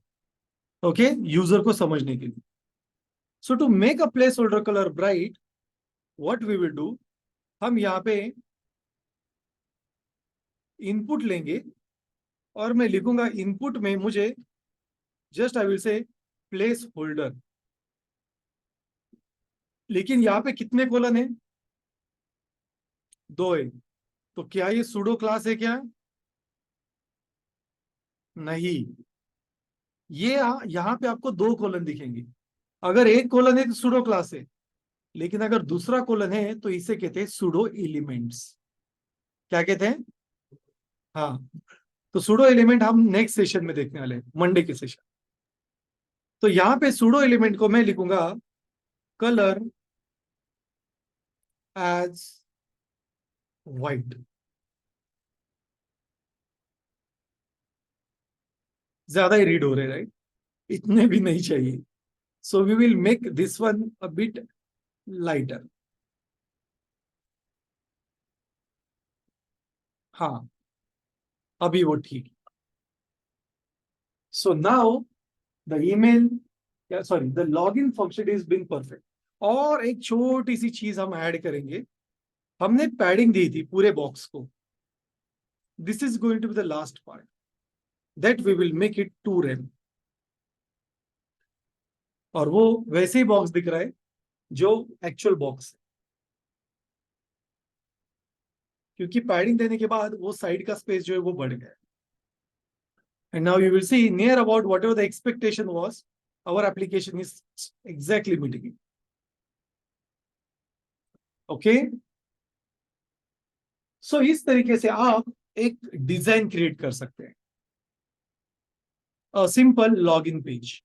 ओके, यूजर को समझने के लिए. So to make a placeholder colour bright, what we will do, हम यहाँ पे इनपुट लेंगे और मैं लिखूंगा इनपुट में मुझे जस्ट आई विल से प्लेस होल्डर. लेकिन यहाँ पे कितने कॉलन है? 2 है. तो क्या ये सूडो क्लास है क्या? नहीं. ये यहाँ पे आपको 2 कॉलन दिखेंगे. अगर एक कॉलन है तो सूडो क्लास है, लेकिन अगर दूसरा कॉलन है तो इसे कहते हैं सूडो एलिमेंट्स. क्या कहते हैं? हाँ. तो सूडो एलिमेंट हम नेक्स्ट सेशन में देखने वाले हैं, मंडे के सेशन. तो यहाँ पे सूडो एलिमेंट को मैं लिखूंगा कलर एज व्हाइट. ज्यादा ही रीड हो रहे, राइट? इतने भी नहीं चाहिए. So we will make this one a bit lighter. हाँ, अभी वो ठीक. So now the email, sorry, the login function is being perfect. और एक छोटी सी चीज हम ऐड करेंगे. हमने पैडिंग दी थी पूरे बॉक्स को. This is going to be the last part, that we will make it 2 rem. और वो वैसे ही बॉक्स दिख रहा है जो एक्चुअल बॉक्स है, क्योंकि पैडिंग देने के बाद वो साइड का स्पेस जो है वो बढ़ गया. And now you will see near about whatever the expectation was, our application is exactly meeting it. Okay. So इस तरीके से आप एक डिजाइन क्रिएट कर सकते हैं, सिंपल लॉग इन पेज.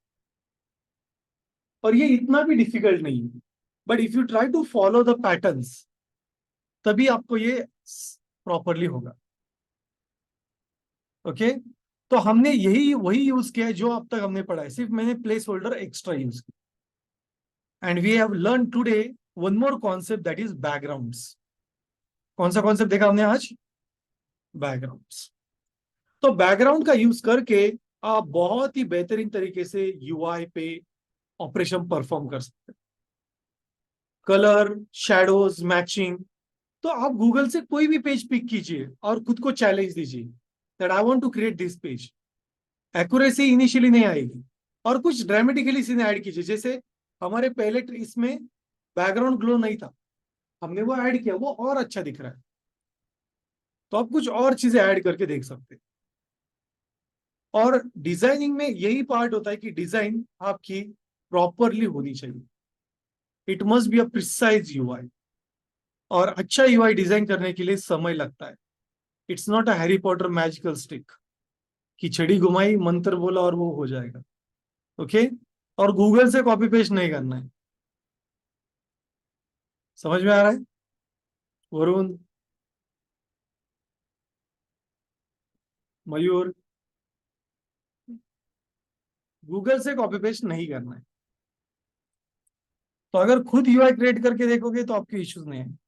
और ये इतना भी डिफिकल्ट नहीं है. But if you try to follow the patterns, तभी आपको ये प्रॉपरली होगा. ओके. तो हमने यही वही यूज किया है जो अब तक हमने पढ़ा है, सिर्फ मैंने प्लेस होल्डर एक्स्ट्रा यूज किया. And we have learn today one more concept, that is backgrounds. कौन सा कॉन्सेप्ट देखा हमने आज? बैकग्राउंड्स. तो बैकग्राउंड का यूज करके आप बहुत ही बेहतरीन तरीके से यूआई पे ऑपरेशन परफॉर्म कर सकते हैं. Colour, shadows, matching. तो आप गूगल से कोई भी पेज पिक कीजिए और खुद को चैलेंज दीजिए that I want to create this page. Accuracy initially नहीं आएगी, और कुछ ड्रामेटिकली सीन ऐड कीजिए. जैसे हमारे पहले इसमें बैकग्राउंड ग्लो नहीं था, हमने वो ऐड किया, वो और अच्छा दिख रहा है. तो आप कुछ और चीजें ऐड करके देख सकते हैं. और डिजाइनिंग में यही पार्ट होता है कि डिजाइन आपकी प्रॉपरली होनी चाहिए. It must be a precise UI. और अच्छा यूआई डिजाइन करने के लिए समय लगता है. It's not a Harry Potter magical stick कि छड़ी घुमाई, मंत्र बोला और वो हो जाएगा. ओके. और गूगल से कॉपी पेस्ट नहीं करना है. समझ में आ रहा है वरुण, मयूर? गूगल से कॉपी पेस्ट नहीं करना है। तो अगर खुद यूआई क्रिएट करके देखोगे तो आपके इश्यूज नहीं है।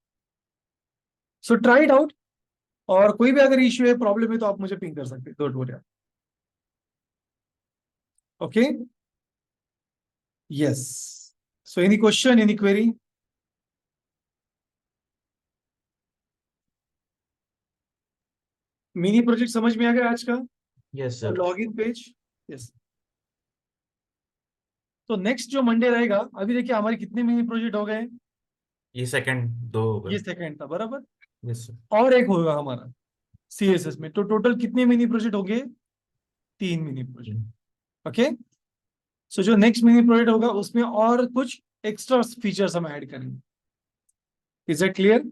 सो ट्राई इट आउट, और कोई भी अगर इश्यू है, प्रॉब्लम है, तो आप मुझे पिंग कर सकते हैं, don't worry. Okay, yes. So any question, any query? Mini project समझ में आ गया आज का? Yes sir. Login page, yes. तो नेक्स्ट जो मंडे रहेगा, अभी देखिए हमारे कितने मिनी प्रोजेक्ट हो गए? ये सेकंड 2 हो ये गए। सेकंड था, बराबर। Yes sir. और एक होगा हमारा सीएसएस में, तो टोटल कितने मिनी प्रोजेक्ट हो गए? 3 मिनी प्रोजेक्ट। ओके, सो जो नेक्स्ट मिनी प्रोजेक्ट होगा उसमें और कुछ एक्स्ट्रा फीचर्स हम ऐड करेंगे। Is it clear?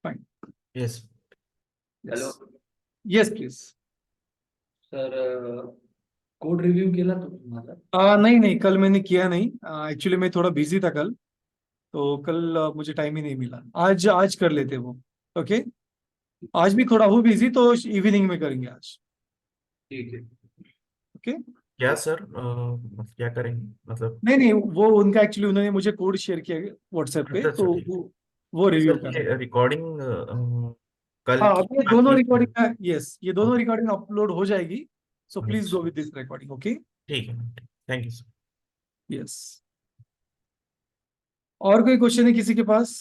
Fine. Yes hello yes please. Sir, code review केला तुम्ही माझा? नहीं नहीं, कल मैंने किया नहीं, एक्चुअली मैं थोड़ा बिजी था कल, तो कल मुझे टाइम ही नहीं मिला। आज आज कर लेते वो। ओके, आज भी थोड़ा हूँ बिजी, तो इवनिंग में करेंगे आज। ठीक है। ओके, क्या सर, क्या करेंगे मतलब? नहीं नहीं, वो उनका एक्चुअली उन्होंने मुझे कोड शेयर किया व्हाट्सएप पे, अच्छा तो ठीक। वो रिव्यू सर कर। ये रिकॉर्डिंग कल हाँ, की अब ये आज दोनों की? रिकॉर्डिंग, यस, ये दोनों रिकॉर्डिंग अपलोड हो जाएगी। सो प्लीज अच्छा, go with this recording. Okay, ठीक है। Thank you sir. यस। और कोई क्वेश्चन है किसी के पास?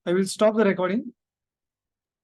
I will stop the recording.